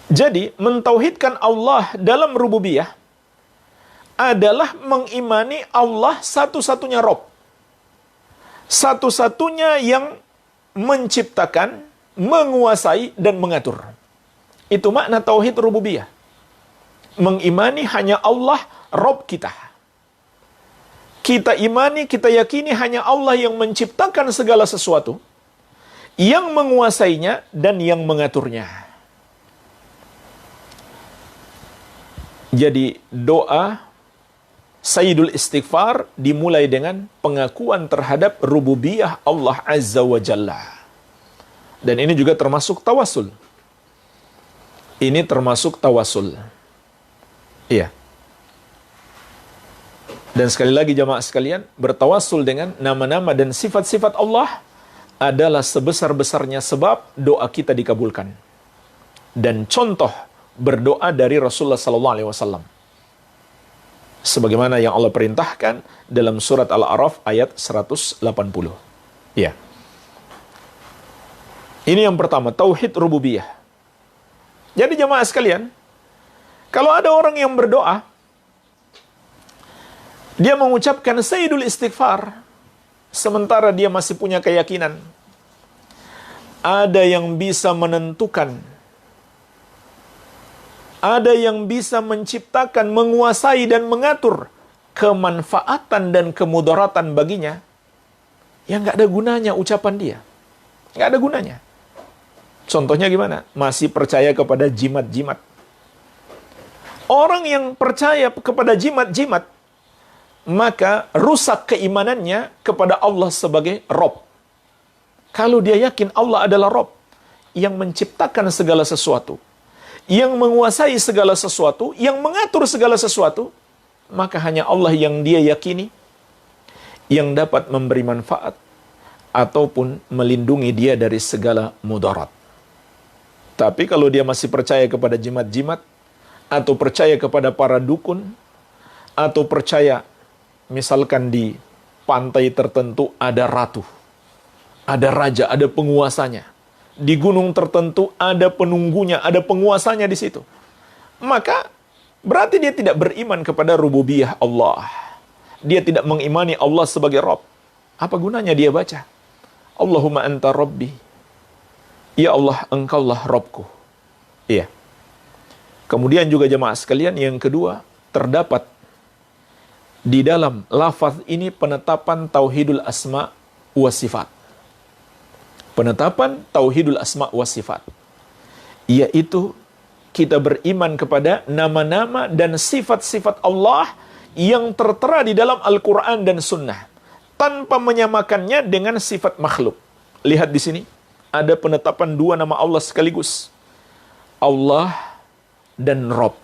Jadi, mentauhidkan Allah dalam rububiyah adalah mengimani Allah satu-satunya Rabb. Satu-satunya yang menciptakan, menguasai, dan mengatur. Itu makna tauhid rububiyah. Mengimani hanya Allah Rabb kita. Kita imani, kita yakini hanya Allah yang menciptakan segala sesuatu, yang menguasainya, dan yang mengaturnya. Jadi doa Sayyidul Istighfar dimulai dengan pengakuan terhadap rububiyah Allah Azza wa Jalla. Dan ini juga termasuk tawasul. Ini termasuk tawasul. Iya. Dan sekali lagi jamaah sekalian, bertawasul dengan nama-nama dan sifat-sifat Allah adalah sebesar-besarnya sebab doa kita dikabulkan. Dan contoh berdoa dari Rasulullah SAW, sebagaimana yang Allah perintahkan dalam surat Al-A'raf ayat 180. Ya. Ini yang pertama, tauhid rububiyah. Jadi jemaah sekalian, kalau ada orang yang berdoa, dia mengucapkan Sayyidul Istighfar, sementara dia masih punya keyakinan ada yang bisa menentukan, ada yang bisa menciptakan, menguasai, dan mengatur kemanfaatan dan kemudaratan baginya, ya nggak ada gunanya ucapan dia. Nggak ada gunanya. Contohnya gimana? Masih percaya kepada jimat-jimat. Orang yang percaya kepada jimat-jimat, maka rusak keimanannya kepada Allah sebagai Rabb. Kalau dia yakin Allah adalah Rabb yang menciptakan segala sesuatu, yang menguasai segala sesuatu, yang mengatur segala sesuatu, maka hanya Allah yang dia yakini, yang dapat memberi manfaat, ataupun melindungi dia dari segala mudarat. Tapi kalau dia masih percaya kepada jimat-jimat, atau percaya kepada para dukun, atau percaya misalkan di pantai tertentu ada ratu, ada raja, ada penguasanya, di gunung tertentu ada penunggunya, ada penguasanya di situ, maka berarti dia tidak beriman kepada rububiyah Allah. Dia tidak mengimani Allah sebagai Rabb. Apa gunanya dia baca Allahumma anta Rabbi, ya Allah, Engkaulah Rabbku. Iya. Kemudian juga jemaah sekalian, yang kedua, terdapat di dalam lafaz ini penetapan tauhidul asma wa sifat. Penetapan tauhidul asma wa sifat, yaitu kita beriman kepada nama-nama dan sifat-sifat Allah yang tertera di dalam Al-Quran dan Sunnah, tanpa menyamakannya dengan sifat makhluk. Lihat di sini, ada penetapan dua nama Allah sekaligus. Allah dan Rabb.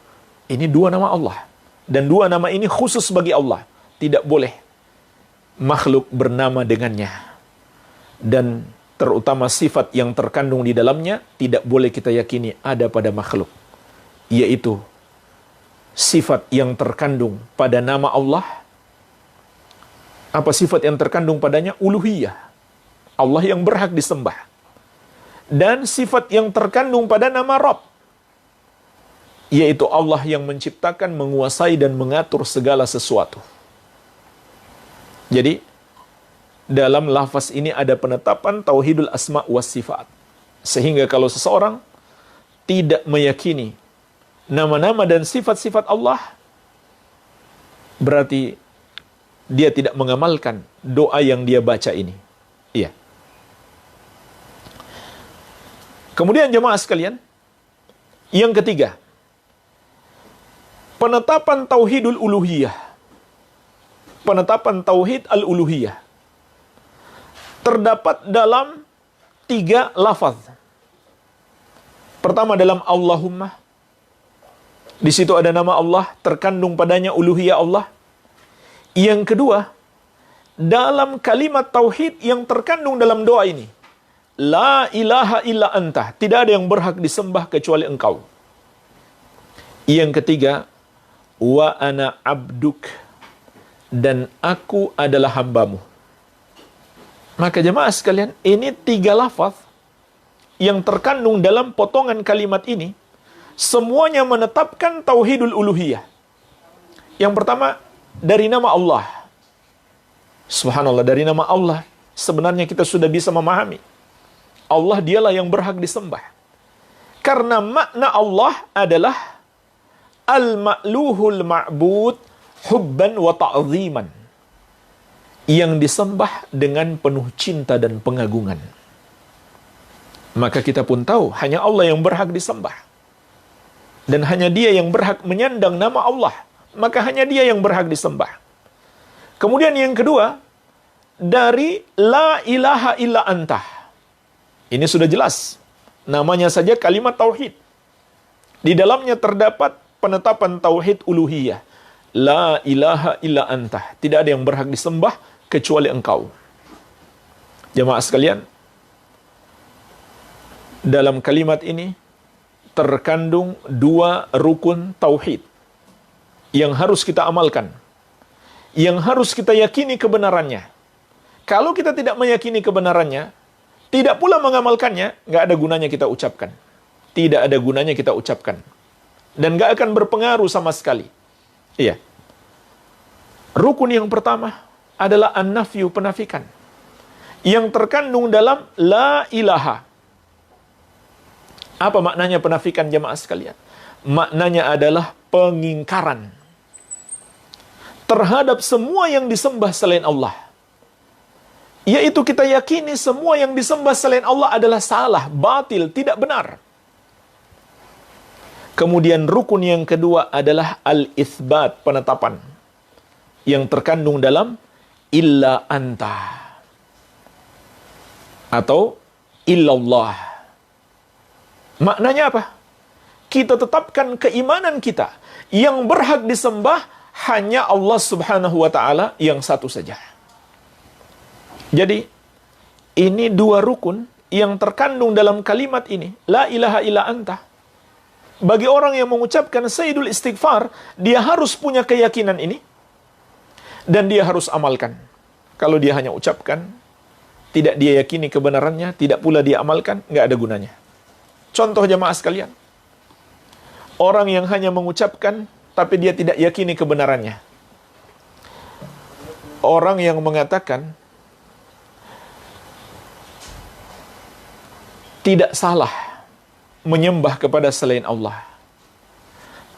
Ini dua nama Allah. Dan dua nama ini khusus bagi Allah. Tidak boleh makhluk bernama dengannya. Dan terutama sifat yang terkandung di dalamnya tidak boleh kita yakini ada pada makhluk. Yaitu sifat yang terkandung pada nama Allah. Apa sifat yang terkandung padanya? Uluhiyah. Allah yang berhak disembah. Dan sifat yang terkandung pada nama Rabb, yaitu Allah yang menciptakan, menguasai, dan mengatur segala sesuatu. Jadi, dalam lafaz ini ada penetapan tauhidul asma was sifat. Sehingga kalau seseorang tidak meyakini nama-nama dan sifat-sifat Allah, berarti dia tidak mengamalkan doa yang dia baca ini. Iya. Kemudian jemaah sekalian, yang ketiga, penetapan tauhidul uluhiyah. Penetapan tauhid al-uluhiyah terdapat dalam 3 lafaz. Pertama dalam Allahumma. Di situ ada nama Allah, terkandung padanya uluhiyah Allah. Yang kedua, dalam kalimat tauhid yang terkandung dalam doa ini, la ilaha illa anta, tidak ada yang berhak disembah kecuali engkau. Yang ketiga, wa ana abduk, dan aku adalah hambamu. Maka jemaah sekalian, ini 3 lafaz yang terkandung dalam potongan kalimat ini, semuanya menetapkan tauhidul uluhiyah. Yang pertama, dari nama Allah. Subhanallah, dari nama Allah sebenarnya kita sudah bisa memahami Allah dialah yang berhak disembah. Karena makna Allah adalah al-ma'luhul ma'bud hubban wa ta'ziman, yang disembah dengan penuh cinta dan pengagungan. Maka kita pun tahu hanya Allah yang berhak disembah. Dan hanya dia yang berhak menyandang nama Allah. Maka hanya dia yang berhak disembah. Kemudian yang kedua, dari la ilaha illa anta. Ini sudah jelas. Namanya saja kalimat tauhid. Di dalamnya terdapat penetapan tauhid uluhiyah. La ilaha illa anta. Tidak ada yang berhak disembah kecuali engkau. Jemaah sekalian, dalam kalimat ini terkandung 2 rukun tauhid yang harus kita amalkan, yang harus kita yakini kebenarannya. Kalau kita tidak meyakini kebenarannya, tidak pula mengamalkannya, nggak ada gunanya kita ucapkan. Tidak ada gunanya kita ucapkan. Dan nggak akan berpengaruh sama sekali. Iya. Rukun yang pertama adalah an-nafyu, penafikan. Yang terkandung dalam la ilaha. Apa maknanya penafikan jemaah sekalian? Maknanya adalah pengingkaran terhadap semua yang disembah selain Allah. Yaitu kita yakini semua yang disembah selain Allah adalah salah, batil, tidak benar. Kemudian rukun yang kedua adalah al-itsbat, penetapan. Yang terkandung dalam illa anta. Atau illallah. Maknanya apa? Kita tetapkan keimanan kita. Yang berhak disembah hanya Allah subhanahu wa ta'ala yang satu saja. Jadi, ini 2 rukun yang terkandung dalam kalimat ini. La ilaha illa anta. Bagi orang yang mengucapkan sayyidul istighfar, dia harus punya keyakinan ini. Dan dia harus amalkan. Kalau dia hanya ucapkan, tidak dia yakini kebenarannya, tidak pula dia amalkan, nggak ada gunanya. Contoh jemaah sekalian. Orang yang hanya mengucapkan, tapi dia tidak yakini kebenarannya. Orang yang mengatakan, tidak salah menyembah kepada selain Allah.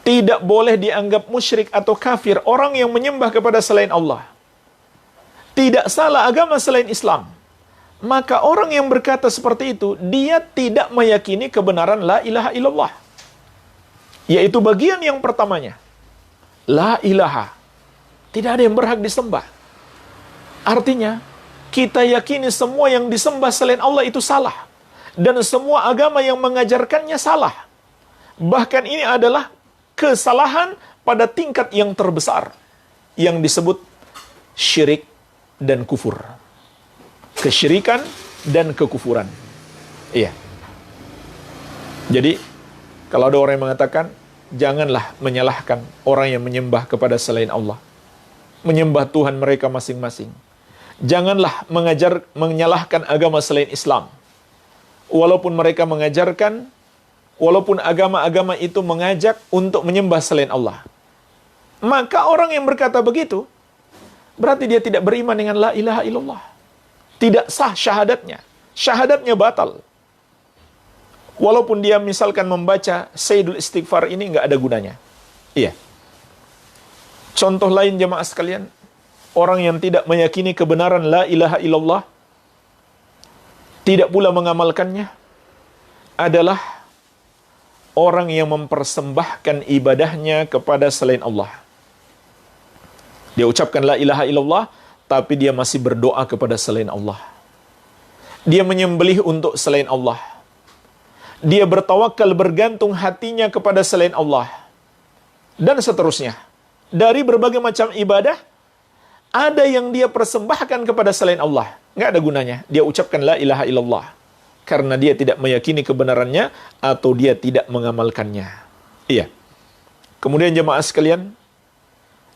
Tidak boleh dianggap musyrik atau kafir orang yang menyembah kepada selain Allah. Tidak salah agama selain Islam. Maka orang yang berkata seperti itu, dia tidak meyakini kebenaran la ilaha illallah. Yaitu bagian yang pertamanya. La ilaha. Tidak ada yang berhak disembah. Artinya, kita yakini semua yang disembah selain Allah itu salah. Dan semua agama yang mengajarkannya salah. Bahkan ini adalah kesalahan pada tingkat yang terbesar. Yang disebut syirik dan kufur. Kesyirikan dan kekufuran. Iya. Jadi, kalau ada orang yang mengatakan, janganlah menyalahkan orang yang menyembah kepada selain Allah. Menyembah Tuhan mereka masing-masing. Janganlah menyalahkan agama selain Islam. Walaupun mereka mengajarkan, walaupun agama-agama itu mengajak untuk menyembah selain Allah. Maka orang yang berkata begitu, berarti dia tidak beriman dengan la ilaha illallah. Tidak sah syahadatnya. Syahadatnya batal. Walaupun dia misalkan membaca Sayyidul Istighfar ini nggak ada gunanya. Iya. Contoh lain jemaah sekalian, orang yang tidak meyakini kebenaran la ilaha illallah, tidak pula mengamalkannya, adalah orang yang mempersembahkan ibadahnya kepada selain Allah. Dia ucapkan la ilaha illallah, tapi dia masih berdoa kepada selain Allah. Dia menyembelih untuk selain Allah. Dia bertawakal, bergantung hatinya kepada selain Allah. Dan seterusnya. Dari berbagai macam ibadah, ada yang dia persembahkan kepada selain Allah. Nggak ada gunanya. Dia ucapkan la ilaha illallah. Karena dia tidak meyakini kebenarannya, atau dia tidak mengamalkannya. Iya. Kemudian jemaah sekalian,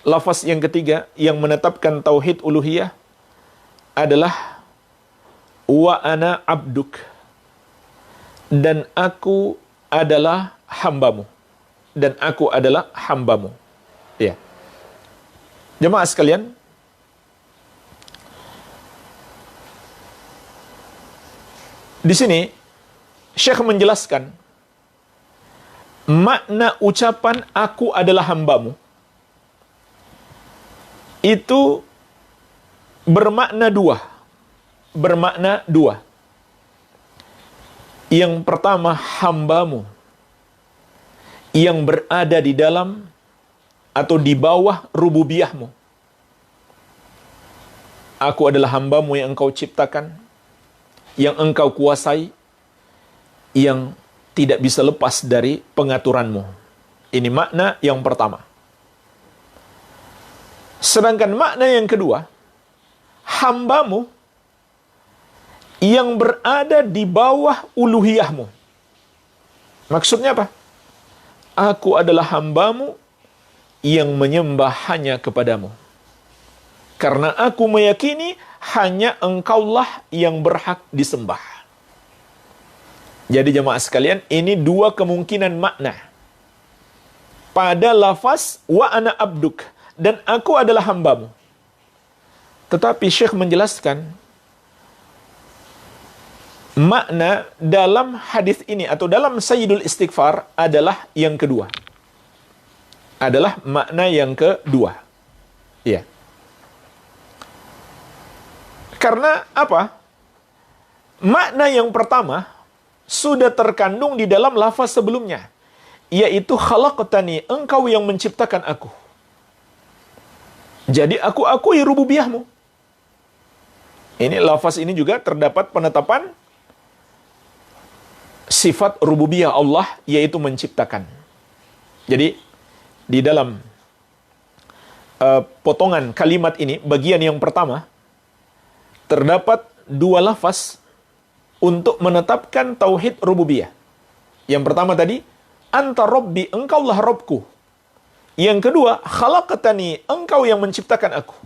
lafaz yang ketiga yang menetapkan tauhid uluhiyah adalah wa ana abduk, dan aku adalah hambamu, dan aku adalah hambamu. Ya. Jemaah sekalian, di sini Syekh menjelaskan makna ucapan aku adalah hambamu itu bermakna dua. Bermakna dua. Yang pertama, hambamu yang berada di dalam atau di bawah rububiyahmu. Aku adalah hambamu yang engkau ciptakan, yang engkau kuasai, yang tidak bisa lepas dari pengaturanmu. Ini makna yang pertama. Sedangkan makna yang kedua, hambamu yang berada di bawah uluhiyahmu. Maksudnya apa? Aku adalah hambamu yang menyembah hanya kepadamu. Karena aku meyakini hanya engkaulah yang berhak disembah. Jadi jemaah sekalian, ini dua kemungkinan makna pada lafaz wa ana abduk, dan aku adalah hambamu. Tetapi Syekh menjelaskan makna dalam hadis ini atau dalam Sayyidul Istighfar adalah yang kedua. Adalah makna yang kedua. Ya. Karena apa? Makna yang pertama sudah terkandung di dalam lafaz sebelumnya, yaitu khalaqtani, engkau yang menciptakan aku. Jadi aku akui rububiyahmu. Ini lafaz ini juga terdapat penetapan sifat rububiyah Allah, yaitu menciptakan. Jadi di dalam potongan kalimat ini, bagian yang pertama, terdapat dua lafaz untuk menetapkan tauhid rububiyah. Yang pertama tadi, anta rabbi, engkaulah Rabbku. Yang kedua, khalaqtani, engkau yang menciptakan aku.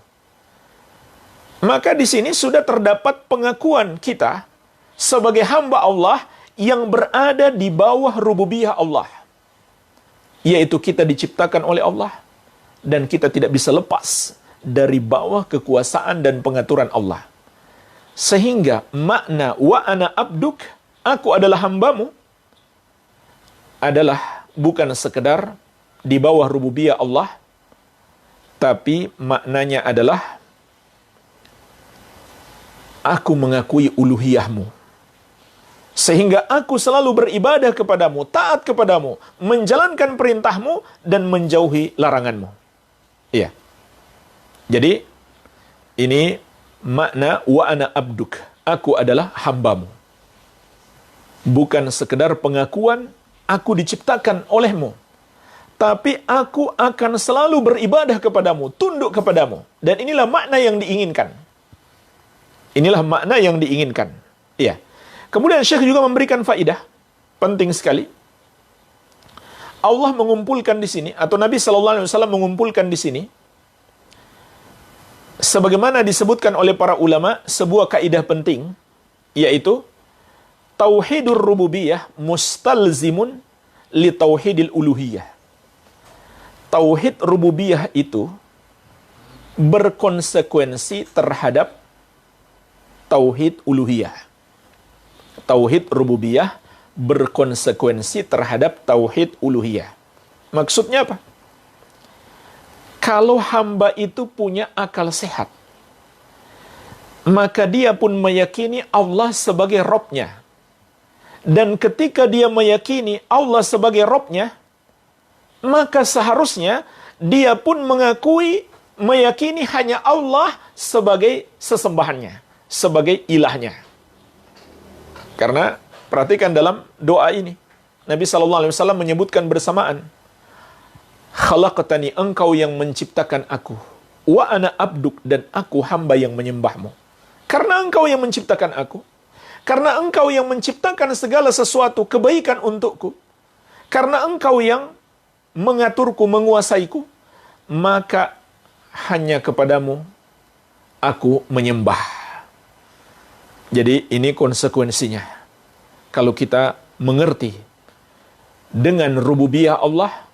Maka di sini sudah terdapat pengakuan kita sebagai hamba Allah yang berada di bawah rububiyah Allah. Yaitu kita diciptakan oleh Allah dan kita tidak bisa lepas dari bawah kekuasaan dan pengaturan Allah. Sehingga makna wa ana abduk, aku adalah hambamu, adalah bukan sekedar di bawah rububiyah Allah, tapi maknanya adalah aku mengakui uluhiyahmu, sehingga aku selalu beribadah kepadamu, taat kepadamu, menjalankan perintahmu, dan menjauhi laranganmu. Iya. Jadi, ini makna wa ana abduk. Aku adalah hambamu. Bukan sekedar pengakuan, aku diciptakan olehmu. Tapi aku akan selalu beribadah kepadamu, tunduk kepadamu. Dan inilah makna yang diinginkan. Inilah makna yang diinginkan. Iya. Kemudian Syekh juga memberikan faidah penting sekali. Allah mengumpulkan di sini, atau Nabi SAW mengumpulkan di sini, sebagaimana disebutkan oleh para ulama, sebuah kaidah penting, yaitu tauhidur rububiyah mustalzimun li tauhidil uluhiyah. Tauhid rububiyah itu berkonsekuensi terhadap tauhid uluhiyah. Tauhid rububiyah berkonsekuensi terhadap tauhid uluhiyah. Maksudnya apa? Kalau hamba itu punya akal sehat, maka dia pun meyakini Allah sebagai Robnya. Dan ketika dia meyakini Allah sebagai Robnya, maka seharusnya dia pun meyakini hanya Allah sebagai sesembahannya, sebagai ilahnya. Karena perhatikan dalam doa ini, Nabi SAW menyebutkan bersamaan, khalaqtani, engkau yang menciptakan aku, wa ana abduk, dan aku hamba yang menyembahmu. Karena engkau yang menciptakan aku, karena engkau yang menciptakan segala sesuatu kebaikan untukku, karena engkau yang mengaturku, menguasaiku, maka hanya kepadamu aku menyembah. Jadi ini konsekuensinya. Kalau kita mengerti dengan rububiyah Allah,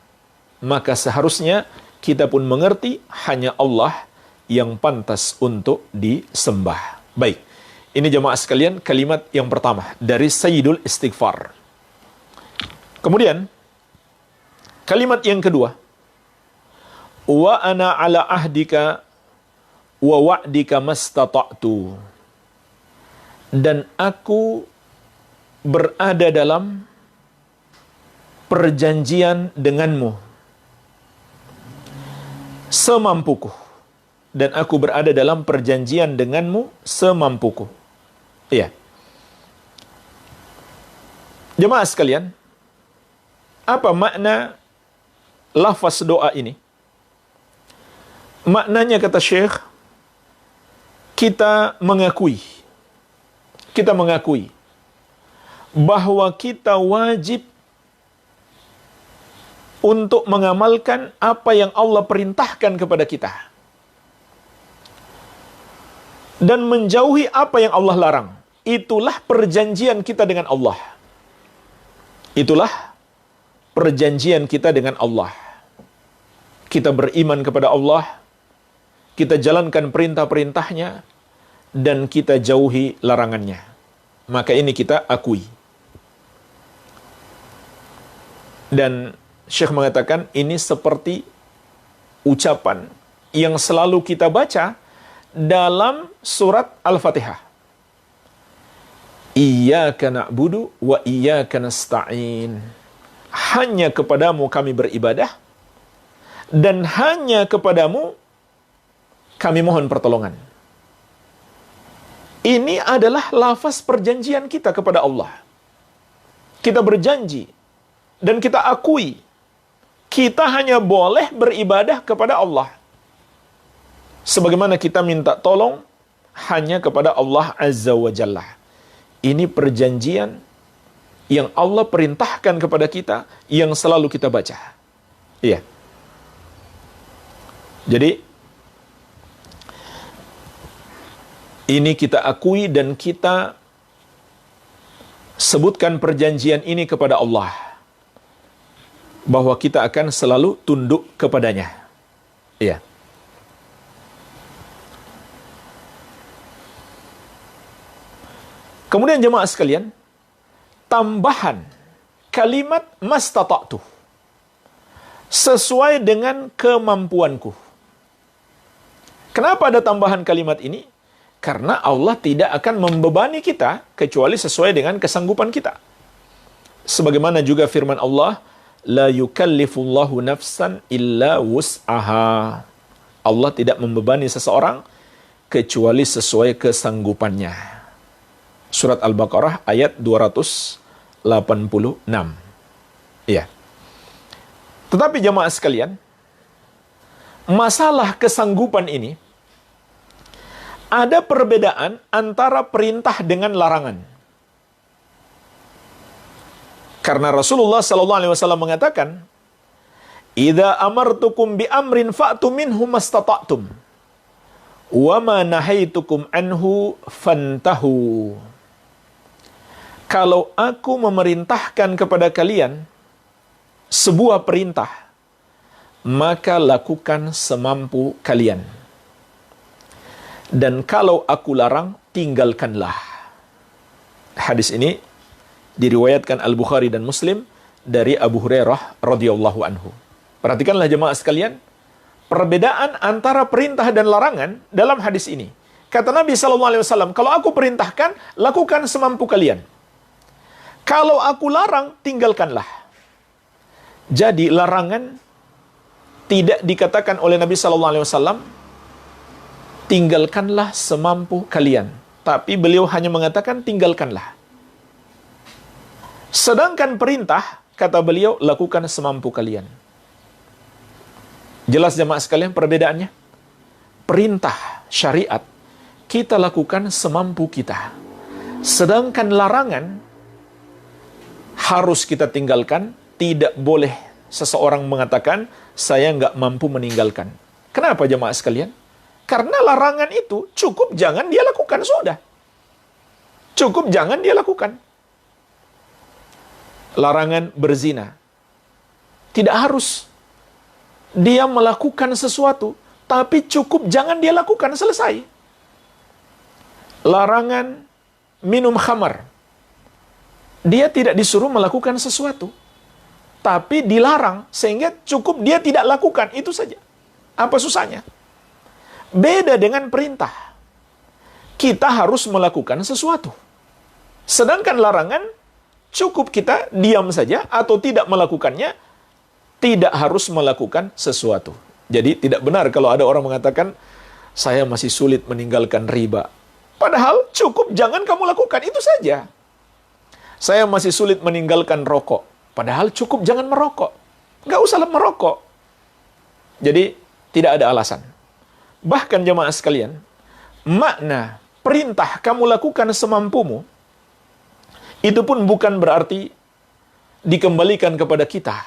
maka seharusnya kita pun mengerti hanya Allah yang pantas untuk disembah. Baik, ini jemaah sekalian kalimat yang pertama dari Sayyidul Istighfar. Kemudian, kalimat yang kedua, wa ana ala ahdika wa wa'dika mastata'tu. Dan aku berada dalam perjanjian denganmu semampuku. Dan aku berada dalam perjanjian denganmu semampuku. Iya. Jemaah sekalian, apa makna lafaz doa ini? Maknanya kata Syekh, kita mengakui bahwa kita wajib untuk mengamalkan apa yang Allah perintahkan kepada kita dan menjauhi apa yang Allah larang. Itulah perjanjian kita dengan Allah. Itulah perjanjian kita dengan Allah. Kita beriman kepada Allah, kita jalankan perintah-perintahnya, dan kita jauhi larangannya. Maka ini kita akui. Dan Syekh mengatakan ini seperti ucapan yang selalu kita baca dalam surat Al-Fatihah. Iyyaka na'budu wa iyyaka nasta'in. Hanya kepadamu kami beribadah, dan hanya kepadamu kami mohon pertolongan. Ini adalah lafaz perjanjian kita kepada Allah. Kita berjanji dan kita akui kita hanya boleh beribadah kepada Allah. Sebagaimana kita minta tolong hanya kepada Allah Azza wa Jalla. Ini perjanjian yang Allah perintahkan kepada kita, yang selalu kita baca. Iya. Jadi ini kita akui dan kita sebutkan perjanjian ini kepada Allah, bahwa kita akan selalu tunduk kepadanya. Iya. Kemudian jemaah sekalian, tambahan kalimat mastata'tu sesuai dengan kemampuanku. Kenapa ada tambahan kalimat ini? Karena Allah tidak akan membebani kita kecuali sesuai dengan kesanggupan kita. Sebagaimana juga firman Allah, la yukallifullahu nafsan illa wus'aha. Allah tidak membebani seseorang kecuali sesuai kesanggupannya. Surat Al-Baqarah ayat 286. Iya. Tetapi jamaah sekalian, masalah kesanggupan ini ada perbedaan antara perintah dengan larangan. Karena Rasulullah SAW mengatakan, "Idza amartukum bi amrin fa'tu minhu mastata'tum, wa ma nahaitukum anhu fantahu." Kalau aku memerintahkan kepada kalian sebuah perintah, maka lakukan semampu kalian. Dan kalau aku larang, tinggalkanlah. Hadis ini diriwayatkan Al-Bukhari dan Muslim dari Abu Hurairah radhiyallahu anhu. Perhatikanlah jemaah sekalian, perbedaan antara perintah dan larangan dalam hadis ini. Kata Nabi SAW, kalau aku perintahkan, lakukan semampu kalian. Kalau aku larang, tinggalkanlah. Jadi larangan tidak dikatakan oleh Nabi SAW, tinggalkanlah semampu kalian. Tapi beliau hanya mengatakan tinggalkanlah. Sedangkan perintah, kata beliau, lakukan semampu kalian. Jelas jemaah sekalian perbedaannya? Perintah syariat, kita lakukan semampu kita. Sedangkan larangan, harus kita tinggalkan. Tidak boleh seseorang mengatakan, saya nggak mampu meninggalkan. Kenapa jemaah sekalian? Karena larangan itu cukup jangan dia lakukan, sudah. Cukup jangan dia lakukan. Larangan berzina. Tidak harus dia melakukan sesuatu, tapi cukup jangan dia lakukan, selesai. Larangan minum khamar. Dia tidak disuruh melakukan sesuatu, tapi dilarang, sehingga cukup dia tidak lakukan, itu saja. Apa susahnya? Beda dengan perintah. Kita harus melakukan sesuatu. Sedangkan larangan, cukup kita diam saja atau tidak melakukannya, tidak harus melakukan sesuatu. Jadi tidak benar kalau ada orang mengatakan, saya masih sulit meninggalkan riba. Padahal cukup jangan kamu lakukan, itu saja. Saya masih sulit meninggalkan rokok. Padahal cukup jangan merokok. Nggak usah merokok. Jadi tidak ada alasan. Bahkan jemaah sekalian, makna perintah kamu lakukan semampumu, itu pun bukan berarti dikembalikan kepada kita.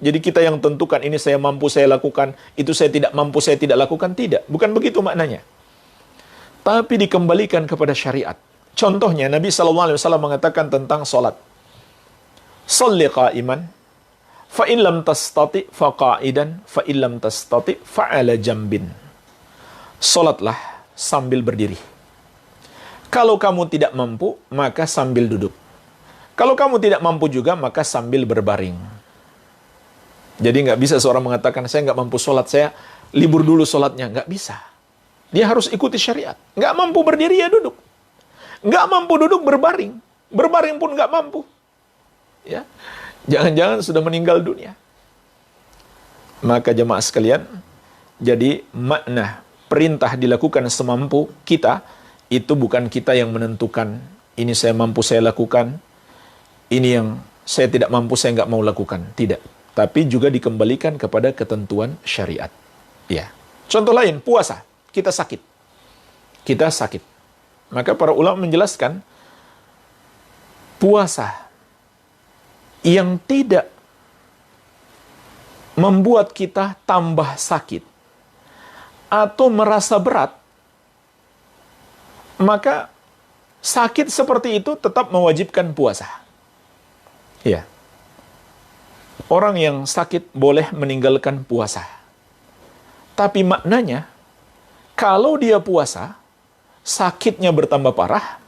Jadi kita yang tentukan, ini saya mampu saya lakukan, itu saya tidak mampu saya tidak lakukan. Tidak, bukan begitu maknanya. Tapi dikembalikan kepada syariat. Contohnya Nabi SAW mengatakan tentang solat. Sholli qa'iman, fa in lam tastati fa qa'idan, fa in lam tastati fa 'ala jambin. Solatlah sambil berdiri. Kalau kamu tidak mampu, maka sambil duduk. Kalau kamu tidak mampu juga, maka sambil berbaring. Jadi nggak bisa seorang mengatakan, saya nggak mampu sholat, saya libur dulu sholatnya. Nggak bisa. Dia harus ikuti syariat. Nggak mampu berdiri, ya duduk. Nggak mampu duduk, berbaring. Berbaring pun nggak mampu. Ya, jangan-jangan sudah meninggal dunia. Maka jemaah sekalian, jadi makna perintah dilakukan semampu kita, itu bukan kita yang menentukan, ini saya mampu saya lakukan, ini yang saya tidak mampu saya nggak mau lakukan. Tidak. Tapi juga dikembalikan kepada ketentuan syariat. Ya. Contoh lain, puasa. Kita sakit. Kita sakit. Maka para ulama menjelaskan, puasa yang tidak membuat kita tambah sakit atau merasa berat, maka sakit seperti itu tetap mewajibkan puasa. Ya. Orang yang sakit boleh meninggalkan puasa. Tapi maknanya, kalau dia puasa, sakitnya bertambah parah,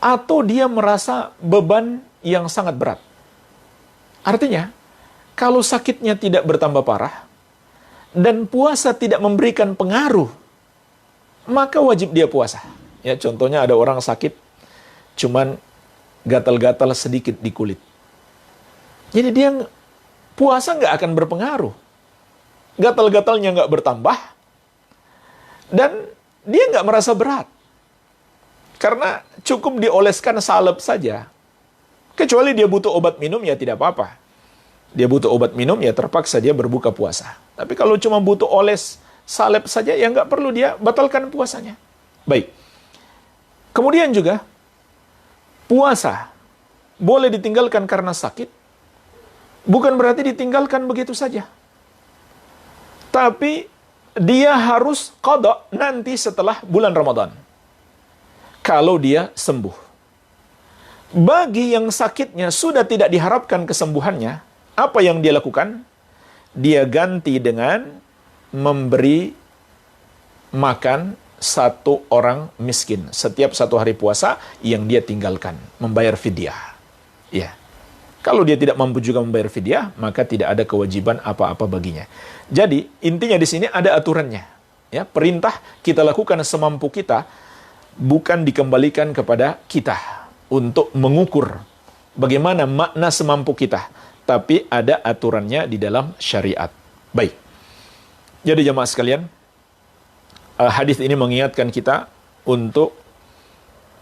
atau dia merasa beban yang sangat berat. Artinya, Kalau sakitnya tidak bertambah parah, dan puasa tidak memberikan pengaruh, maka wajib dia puasa. Ya, contohnya ada orang sakit, cuman gatal-gatal sedikit di kulit. Jadi dia puasa nggak akan berpengaruh. Gatal-gatalnya nggak bertambah, dan dia nggak merasa berat. Karena cukup dioleskan salep saja. Kecuali dia butuh obat minum, ya tidak apa-apa. Dia butuh obat minum, ya terpaksa dia berbuka puasa. Tapi kalau cuma butuh oles salep saja, ya nggak perlu dia batalkan puasanya. Baik. Kemudian juga, puasa boleh ditinggalkan karena sakit, bukan berarti ditinggalkan begitu saja. Tapi dia harus qada nanti setelah bulan Ramadan. Kalau dia sembuh. Bagi yang sakitnya sudah tidak diharapkan kesembuhannya, apa yang dia lakukan? Dia ganti dengan memberi makan satu orang miskin setiap satu hari puasa yang dia tinggalkan, membayar fidyah. Ya. Kalau dia tidak mampu juga membayar fidyah, maka tidak ada kewajiban apa-apa baginya. Jadi, intinya di sini ada aturannya. Ya, perintah kita lakukan semampu kita, bukan dikembalikan kepada kita untuk mengukur bagaimana makna semampu kita. Tapi ada aturannya di dalam syariat. Baik. Jadi jamaah sekalian, hadis ini mengingatkan kita untuk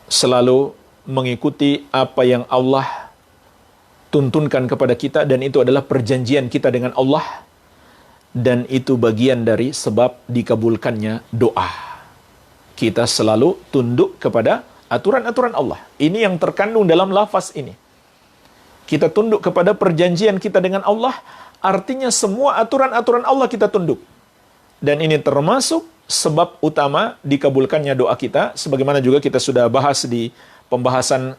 selalu mengikuti apa yang Allah tuntunkan kepada kita, dan itu adalah perjanjian kita dengan Allah, dan itu bagian dari sebab dikabulkannya doa. Kita selalu tunduk kepada aturan-aturan Allah. Ini yang terkandung dalam lafaz ini. Kita tunduk kepada perjanjian kita dengan Allah, artinya semua aturan-aturan Allah kita tunduk. Dan ini termasuk sebab utama dikabulkannya doa kita, sebagaimana juga kita sudah bahas di pembahasan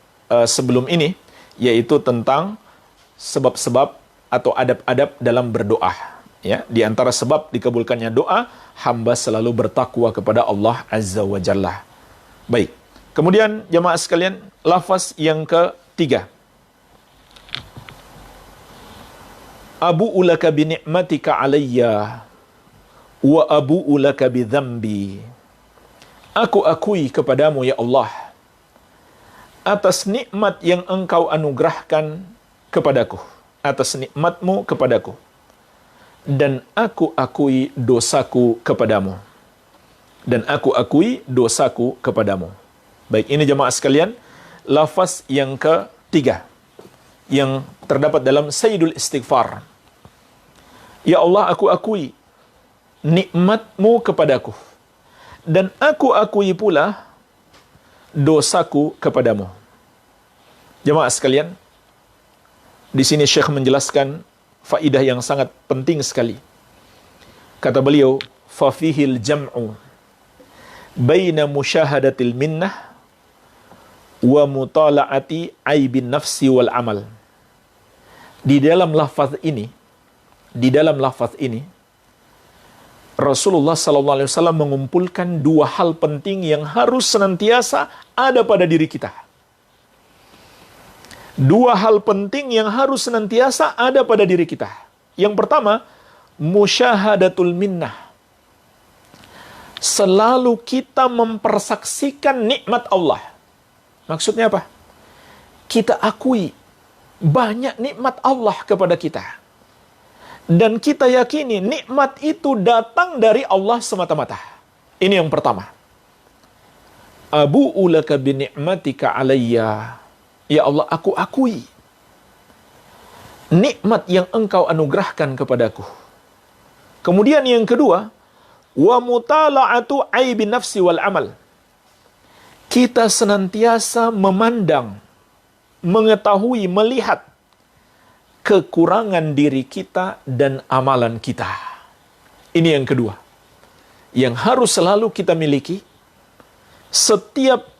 sebelum ini, yaitu tentang sebab-sebab atau adab-adab dalam berdoa. Ya, di antara sebab dikabulkannya doa, hamba selalu bertakwa kepada Allah Azza wa Jalla. Baik. Kemudian jamaah sekalian, lafaz yang ketiga. Abu'u laka bi ni'matika alayya wa abu'u laka bi dzambi. Aku akui kepadamu ya Allah atas nikmat yang engkau anugerahkan kepadaku, atas nikmatmu kepadaku, dan aku akui dosaku kepadamu, dan aku akui dosaku kepadamu. Baik, ini jemaah sekalian, lafaz yang ketiga yang terdapat dalam Sayyidul Istighfar. Ya Allah, aku akui nikmatmu kepadaku, dan aku akui pula dosaku kepadamu. Jemaah sekalian, di sini Syekh menjelaskan faidah yang sangat penting sekali. Kata beliau, fafihil jam'u baina musyahadatil minnah wa mutala'ati aibin nafsi wal amal. Di dalam lafaz ini, Rasulullah SAW mengumpulkan dua hal penting yang harus senantiasa ada pada diri kita. Dua hal penting yang harus senantiasa ada pada diri kita. Yang pertama, musyahadatul minnah. Selalu kita mempersaksikan nikmat Allah. Maksudnya apa? Kita akui banyak nikmat Allah kepada kita. Dan kita yakini nikmat itu datang dari Allah semata-mata. Ini yang pertama. Abu'u laka bi ni'matika alayya. Ya Allah, aku akui nikmat yang engkau anugerahkan kepadaku. Kemudian yang kedua, wa mutala'atu aibin nafsi wal amal. Kita senantiasa memandang, mengetahui, melihat kekurangan diri kita dan amalan kita. Ini yang kedua, yang harus selalu kita miliki setiap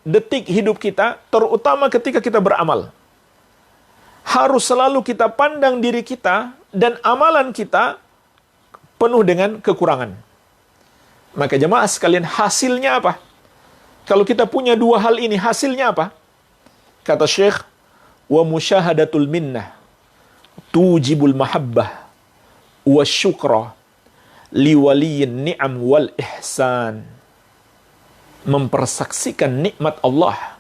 detik hidup kita, terutama ketika kita beramal. Harus selalu kita pandang diri kita dan amalan kita penuh dengan kekurangan. Maka jemaah sekalian, hasilnya apa? Kalau kita punya dua hal ini, hasilnya apa? Kata Syekh, wa musyahadatul minnah tujibul mahabbah wa syukra liwaliyin ni'am wal ihsan. Mempersaksikan nikmat Allah.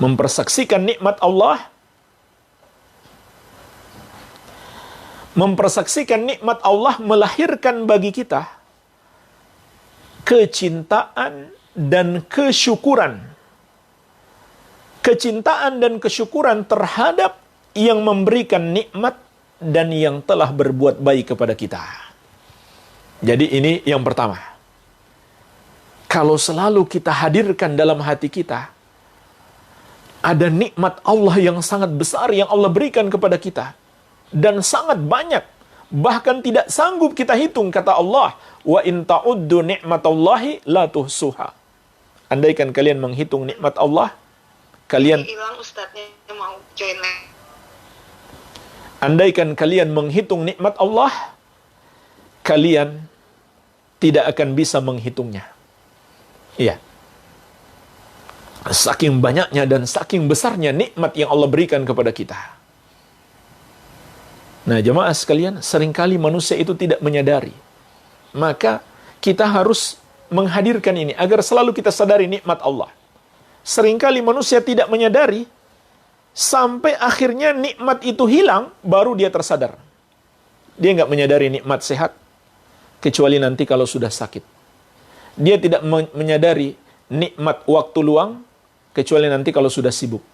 Mempersaksikan nikmat Allah. Mempersaksikan nikmat Allah melahirkan bagi kita kecintaan dan kesyukuran. Kecintaan dan kesyukuran terhadap yang memberikan nikmat dan yang telah berbuat baik kepada kita. Jadi ini yang pertama. Kalau selalu kita hadirkan dalam hati kita, ada nikmat Allah yang sangat besar yang Allah berikan kepada kita. Dan sangat banyak. Bahkan tidak sanggup kita hitung, kata Allah. Wa in ta'uddu ni'matallahi la tuhsuha. Andaikan kalian menghitung nikmat Allah, kalian hilang ustadznya mau join. Andaikan kalian menghitung nikmat Allah, kalian tidak akan bisa menghitungnya. Iya. Saking banyaknya dan saking besarnya nikmat yang Allah berikan kepada kita. Nah, jemaah sekalian, seringkali manusia itu tidak menyadari. Maka kita harus menghadirkan ini agar selalu kita sadari nikmat Allah. Seringkali manusia tidak menyadari sampai akhirnya nikmat itu hilang, baru dia tersadar. Dia nggak menyadari nikmat sehat kecuali nanti kalau sudah sakit. Dia tidak menyadari nikmat waktu luang kecuali nanti kalau sudah sibuk.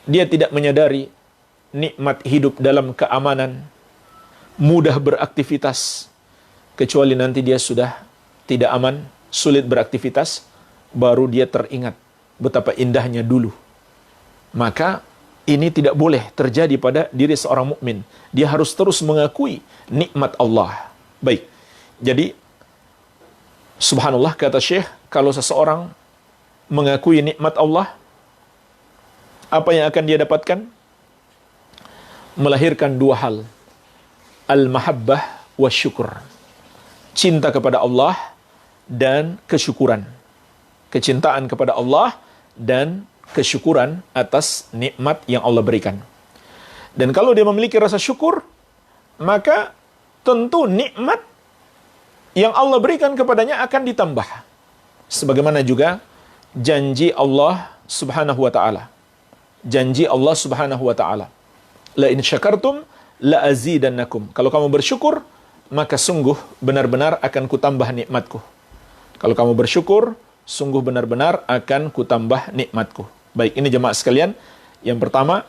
Dia tidak menyadari nikmat hidup dalam keamanan, mudah beraktivitas, kecuali nanti dia sudah tidak aman, sulit beraktivitas, baru dia teringat betapa indahnya dulu. Maka ini tidak boleh terjadi pada diri seorang mukmin. Dia harus terus mengakui nikmat Allah. Baik. Jadi subhanallah, kata Syekh, kalau seseorang mengakui nikmat Allah, apa yang akan dia dapatkan? Melahirkan dua hal. Al-mahabbah wa syukur. Cinta kepada Allah dan kesyukuran. Kecintaan kepada Allah dan kesyukuran atas nikmat yang Allah berikan. Dan kalau dia memiliki rasa syukur, maka tentu nikmat yang Allah berikan kepadanya akan ditambah. Sebagaimana juga janji Allah Subhanahu wa taala. Janji Allah Subhanahu wa taala. La in syakartum la azidannakum. Kalau kamu bersyukur, maka sungguh benar-benar akan kutambah nikmatku. Kalau kamu bersyukur, sungguh benar-benar akan kutambah nikmatku. Baik, ini jemaah sekalian. Yang pertama,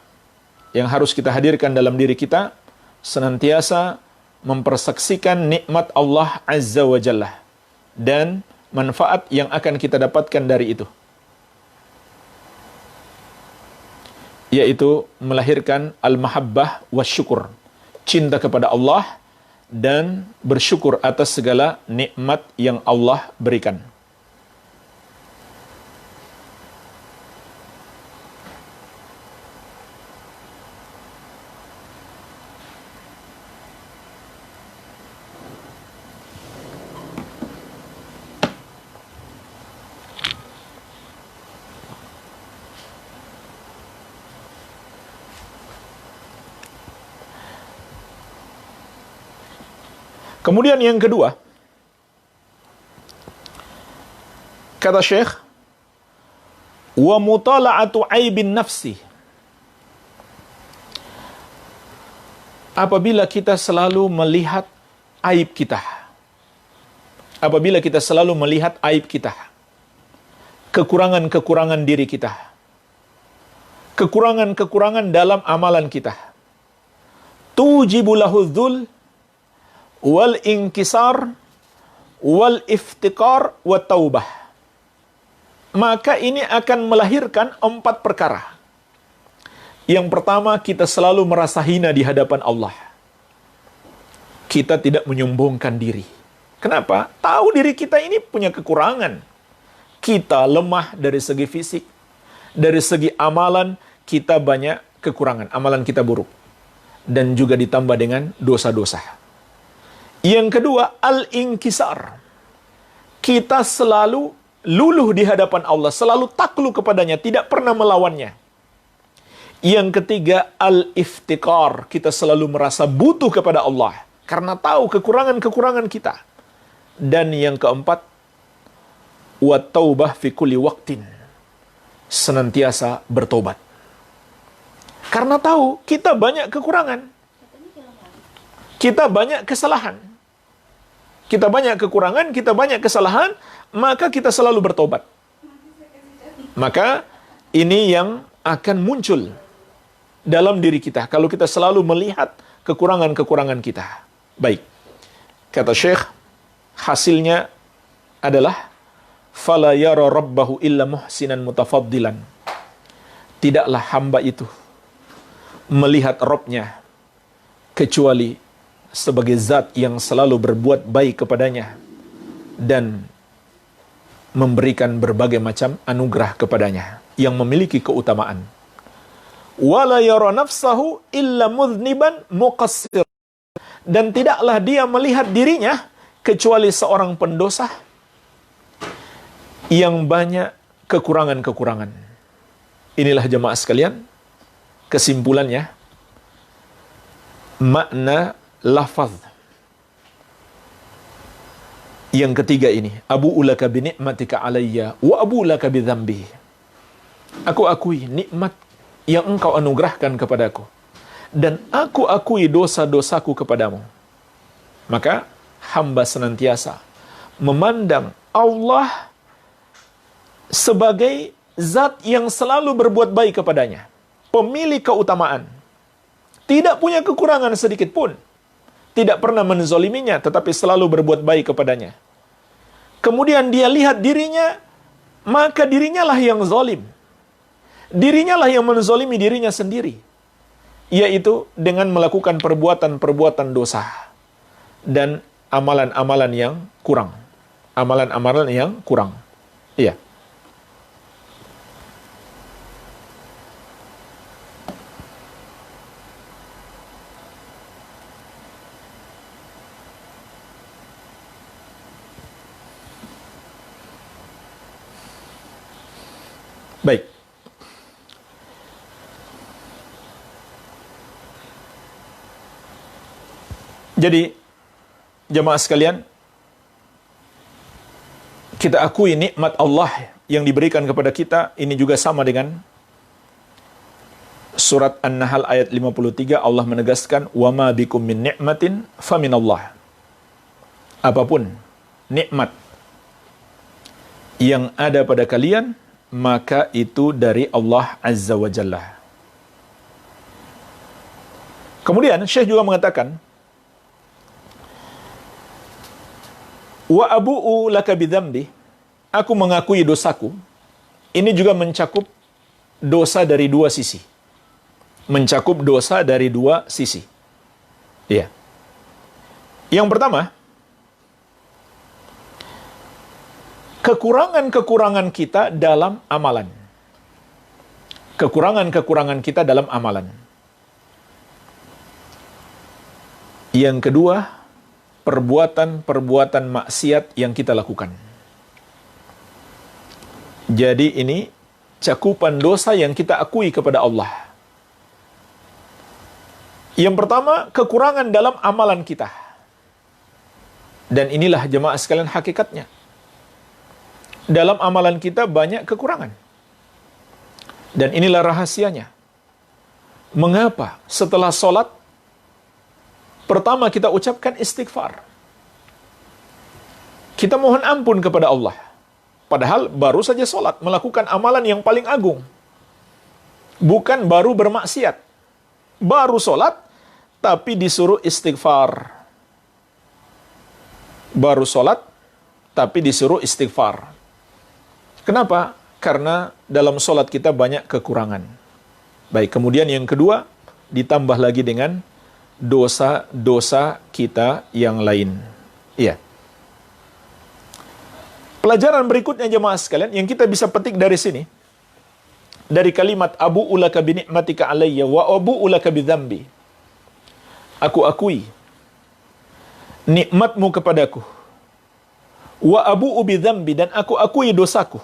yang harus kita hadirkan dalam diri kita, senantiasa mempersaksikan nikmat Allah Azza wa Jalla dan manfaat yang akan kita dapatkan dari itu, yaitu melahirkan al-mahabbah wa syukur, cinta kepada Allah dan bersyukur atas segala nikmat yang Allah berikan. Kemudian yang kedua, kata Syekh, wa mutala'atu aibin nafsi. Apabila kita selalu melihat aib kita. Apabila kita selalu melihat aib kita. Kekurangan-kekurangan diri kita. Kekurangan-kekurangan dalam amalan kita. Tujibu lahu dzul wal inkisar wal iftikar wa taubah. Maka ini akan melahirkan 4 perkara. Yang pertama, kita selalu merasa hina di hadapan Allah. Kita tidak menyombongkan diri. Kenapa? Tahu diri kita ini punya kekurangan. Kita lemah dari segi fisik, dari segi amalan kita banyak kekurangan, amalan kita buruk, dan juga ditambah dengan dosa-dosa. Yang kedua, al-inkisar. Kita selalu luluh di hadapan Allah, selalu takluk kepadanya, tidak pernah melawannya. Yang ketiga, al-iftikar. Kita selalu merasa butuh kepada Allah karena tahu kekurangan-kekurangan kita. Dan yang keempat, wa taubah fi kulli waqtin. Senantiasa bertobat. Karena tahu kita banyak kekurangan. Kita banyak kesalahan. Kita banyak kekurangan, kita banyak kesalahan, maka kita selalu bertobat. Maka ini yang akan muncul dalam diri kita kalau kita selalu melihat kekurangan-kekurangan kita. Baik. Kata Syekh, hasilnya adalah fala yara rabbahu illa muhsinan mutafaddilan. Tidaklah hamba itu melihat Rabbnya kecuali sebagai zat yang selalu berbuat baik kepadanya dan memberikan berbagai macam anugerah kepadanya yang memiliki keutamaan. Wala yara nafsahu illa mudhniban muqassir. Dan tidaklah dia melihat dirinya kecuali seorang pendosa yang banyak kekurangan-kekurangan. Inilah jemaah sekalian, kesimpulannya, makna lafaz yang ketiga ini, abu'u laka bi ni'matika alayya wa abu'u laka bi dzambi. Aku akui nikmat yang engkau anugerahkan kepadaku dan aku akui dosa-dosaku kepadamu. Maka hamba senantiasa memandang Allah sebagai zat yang selalu berbuat baik kepadanya, pemilik keutamaan, tidak punya kekurangan sedikit pun, tidak pernah menzoliminya, tetapi selalu berbuat baik kepadanya. Kemudian dia lihat dirinya, maka dirinya lah yang zalim. Dirinya lah yang menzolimi dirinya sendiri, yaitu dengan melakukan perbuatan-perbuatan dosa dan amalan-amalan yang kurang. Amalan-amalan yang kurang. Iya. Baik. Jadi, jemaah sekalian, kita akui nikmat Allah yang diberikan kepada kita, ini juga sama dengan surat An-Nahl ayat 53, Allah menegaskan, وَمَا بِكُم مِّن نِعْمَةٍ فَمِنَ اللَّهِ. Apapun nikmat yang ada pada kalian, maka itu dari Allah Azza wa Jalla. Kemudian Syekh juga mengatakan, wa abu'u laka bidzambi, aku mengakui dosaku. Ini juga mencakup dosa dari dua sisi. Mencakup dosa dari dua sisi. Iya. Yang pertama, kekurangan-kekurangan kita dalam amalan. Kekurangan-kekurangan kita dalam amalan. Yang kedua, perbuatan-perbuatan maksiat yang kita lakukan. Jadi ini cakupan dosa yang kita akui kepada Allah. Yang pertama, kekurangan dalam amalan kita. Dan inilah jemaah sekalian hakikatnya. Dalam amalan kita banyak kekurangan. Dan inilah rahasianya. Mengapa setelah sholat, pertama kita ucapkan istighfar. Kita mohon ampun kepada Allah. Padahal baru saja sholat, melakukan amalan yang paling agung. Bukan baru bermaksiat. Baru sholat, tapi disuruh istighfar. Baru sholat, tapi disuruh istighfar. Kenapa? Karena dalam sholat kita banyak kekurangan. Baik, kemudian yang kedua, ditambah lagi dengan dosa-dosa kita yang lain. Iya. Pelajaran berikutnya jemaah sekalian, yang kita bisa petik dari sini, dari kalimat abu'u laka bi ni'matika alayya wa abu'u laka bi dzambi. Aku akui nikmatmu kepadaku. Wa abu'u bi dzambi, dan aku akui dosaku.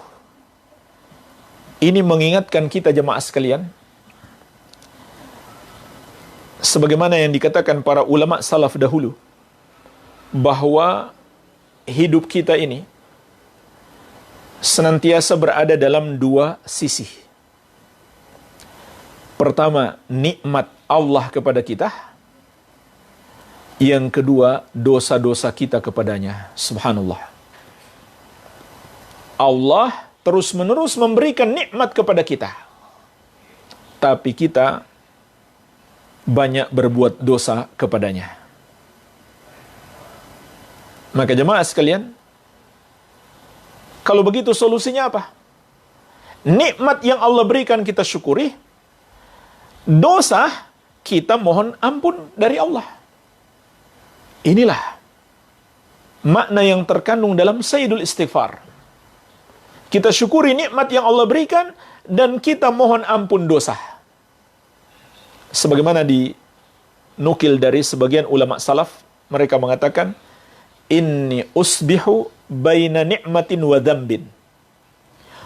Ini mengingatkan kita jemaah sekalian, Sebagaimana yang dikatakan para ulama salaf dahulu, bahwa hidup kita ini senantiasa berada dalam dua sisi. Pertama, nikmat Allah kepada kita. Yang kedua, dosa-dosa kita kepadanya. Subhanallah. Allah terus-menerus memberikan nikmat kepada kita. Tapi kita banyak berbuat dosa kepadanya. Maka jemaah sekalian, kalau begitu solusinya apa? Nikmat yang Allah berikan kita syukuri, dosa kita mohon ampun dari Allah. Inilah makna yang terkandung dalam Sayyidul Istighfar. Kita syukuri nikmat yang Allah berikan dan kita mohon ampun dosa. Sebagaimana dinukil dari sebagian ulama salaf, mereka mengatakan, inni usbihu baina ni'matin wa dzambin.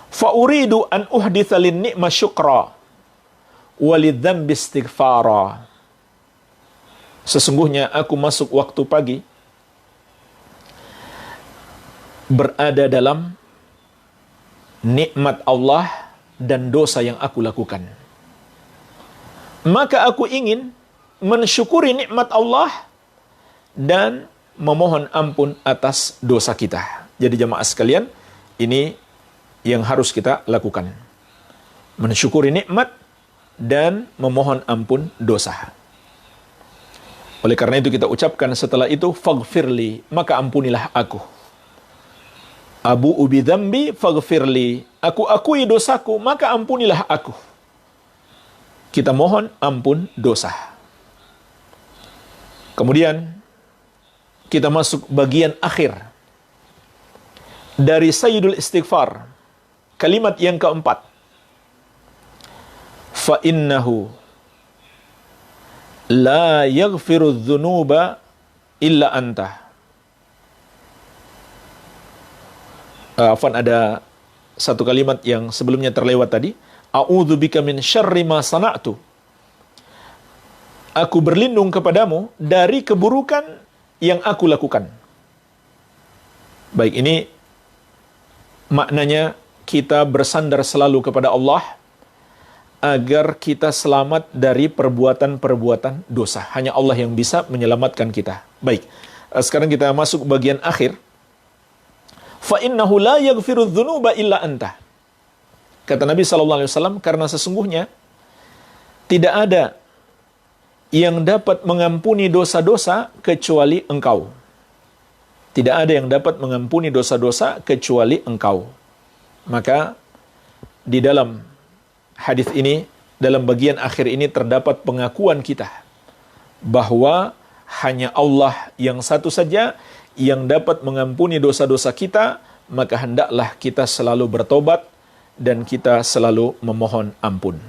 Fa uridu an uhditsa lin ni'ma syukra wa lidzambi istighfara. Sesungguhnya aku masuk waktu pagi berada dalam nikmat Allah dan dosa yang aku lakukan. Maka aku ingin mensyukuri nikmat Allah dan memohon ampun atas dosa kita. Jadi jemaah sekalian, ini yang harus kita lakukan. Mensyukuri nikmat dan memohon ampun dosa. Oleh karena itu kita ucapkan setelah itu, faghfirli, maka ampunilah aku. Abu ubi dzambi faghfirli, aku akui dosaku, maka ampunilah aku. Kita mohon ampun dosa. Kemudian kita masuk bagian akhir dari Sayyidul Istighfar. Kalimat yang keempat. Fa innahu la yaghfiru dzunuba illa anta. Ada satu kalimat yang sebelumnya terlewat tadi. A'udzubika min syarri ma sana'tu. Aku berlindung kepadamu dari keburukan yang aku lakukan. Baik, ini maknanya kita bersandar selalu kepada Allah agar kita selamat dari perbuatan-perbuatan dosa. Hanya Allah yang bisa menyelamatkan kita. Baik, sekarang kita masuk bagian akhir. Fa innahu la yaghfiru dzunuba illa anta. Kata Nabi SAW, karena sesungguhnya tidak ada yang dapat mengampuni dosa-dosa kecuali engkau. Tidak ada yang dapat mengampuni dosa-dosa kecuali engkau. Maka di dalam hadis ini, dalam bagian akhir ini terdapat pengakuan kita bahwa hanya Allah yang satu saja yang dapat mengampuni dosa-dosa kita, maka hendaklah kita selalu bertobat dan kita selalu memohon ampun.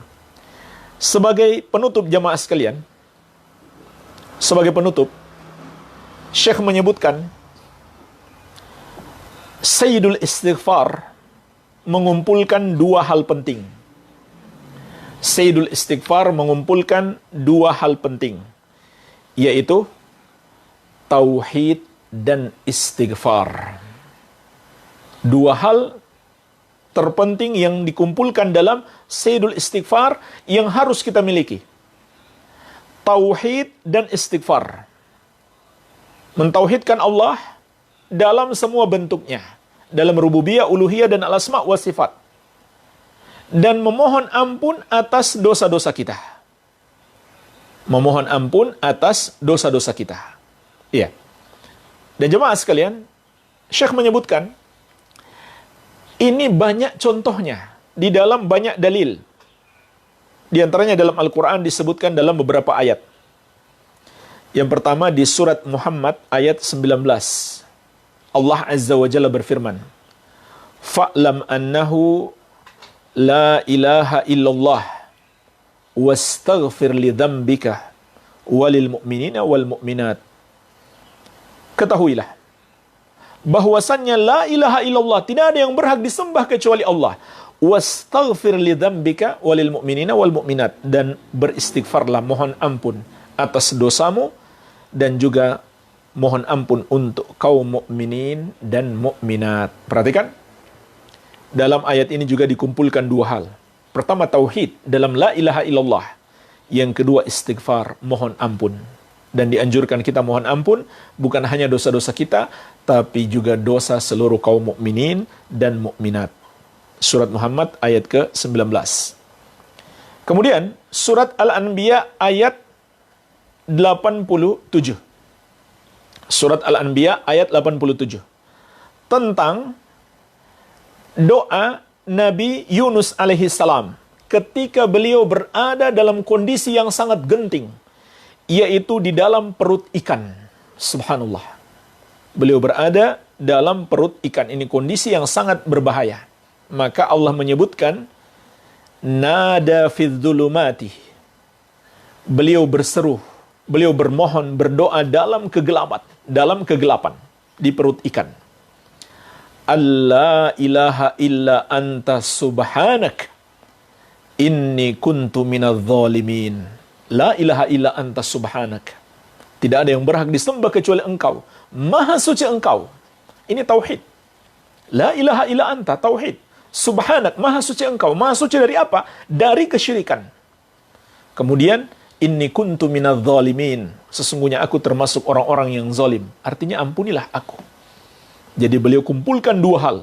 Sebagai penutup jamaah sekalian, Syekh menyebutkan Sayyidul Istighfar mengumpulkan dua hal penting. Sayyidul Istighfar mengumpulkan dua hal penting, yaitu tauhid dan istighfar. Dua hal terpenting yang dikumpulkan dalam Sayyidul Istighfar yang harus kita miliki. Tauhid dan istighfar. Mentauhidkan Allah dalam semua bentuknya. Dalam rububiyah, uluhiyah, dan al-asma' wa sifat. Dan memohon ampun atas dosa-dosa kita. Memohon ampun atas dosa-dosa kita. Iya. Dan jemaah sekalian, Syekh menyebutkan, ini banyak contohnya di dalam banyak dalil. Di antaranya dalam Al-Quran disebutkan dalam beberapa ayat. Yang pertama di surat Muhammad ayat 19. Allah Azza wa Jalla berfirman, Fa'lam annahu la ilaha illallah wastaghfir li dzambika walil mu'minina wal mu'minat. Ketahuilah bahwasannya la ilaha illallah, tidak ada yang berhak disembah kecuali Allah. Wastaghfir li dzambika walil mu'minina wal mu'minat, dan beristighfarlah, mohon ampun atas dosamu dan juga mohon ampun untuk kaum mukminin dan mukminat. Perhatikan, dalam ayat ini juga dikumpulkan dua hal. Pertama tauhid dalam la ilaha illallah. Yang kedua istighfar, mohon ampun. Dan dianjurkan kita mohon ampun bukan hanya dosa-dosa kita, tapi juga dosa seluruh kaum mukminin dan mukminat. Surat Muhammad ayat ke-19. Kemudian surat Al-Anbiya ayat 87. Surat Al-Anbiya ayat 87. Tentang doa Nabi Yunus alaihi salam ketika beliau berada dalam kondisi yang sangat genting, yaitu di dalam perut ikan. Subhanallah. Beliau berada dalam perut ikan. Ini kondisi yang sangat berbahaya. Maka Allah menyebutkan nada fidz zulumati. Beliau berseru, beliau bermohon, berdoa dalam kegelapan di perut ikan. Allah ilaha illa anta subhanak inni kuntu minadz zalimin. La ilaha illa anta subhanak. Tidak ada yang berhak disembah kecuali engkau. Maha suci engkau. Ini tauhid. La ilaha illa anta, tauhid. Subhanak, maha suci engkau. Maha suci dari apa? Dari kesyirikan. Kemudian, inni kuntu minadz zalimin. Sesungguhnya aku termasuk orang-orang yang zalim. Artinya ampunilah aku. Jadi beliau kumpulkan dua hal.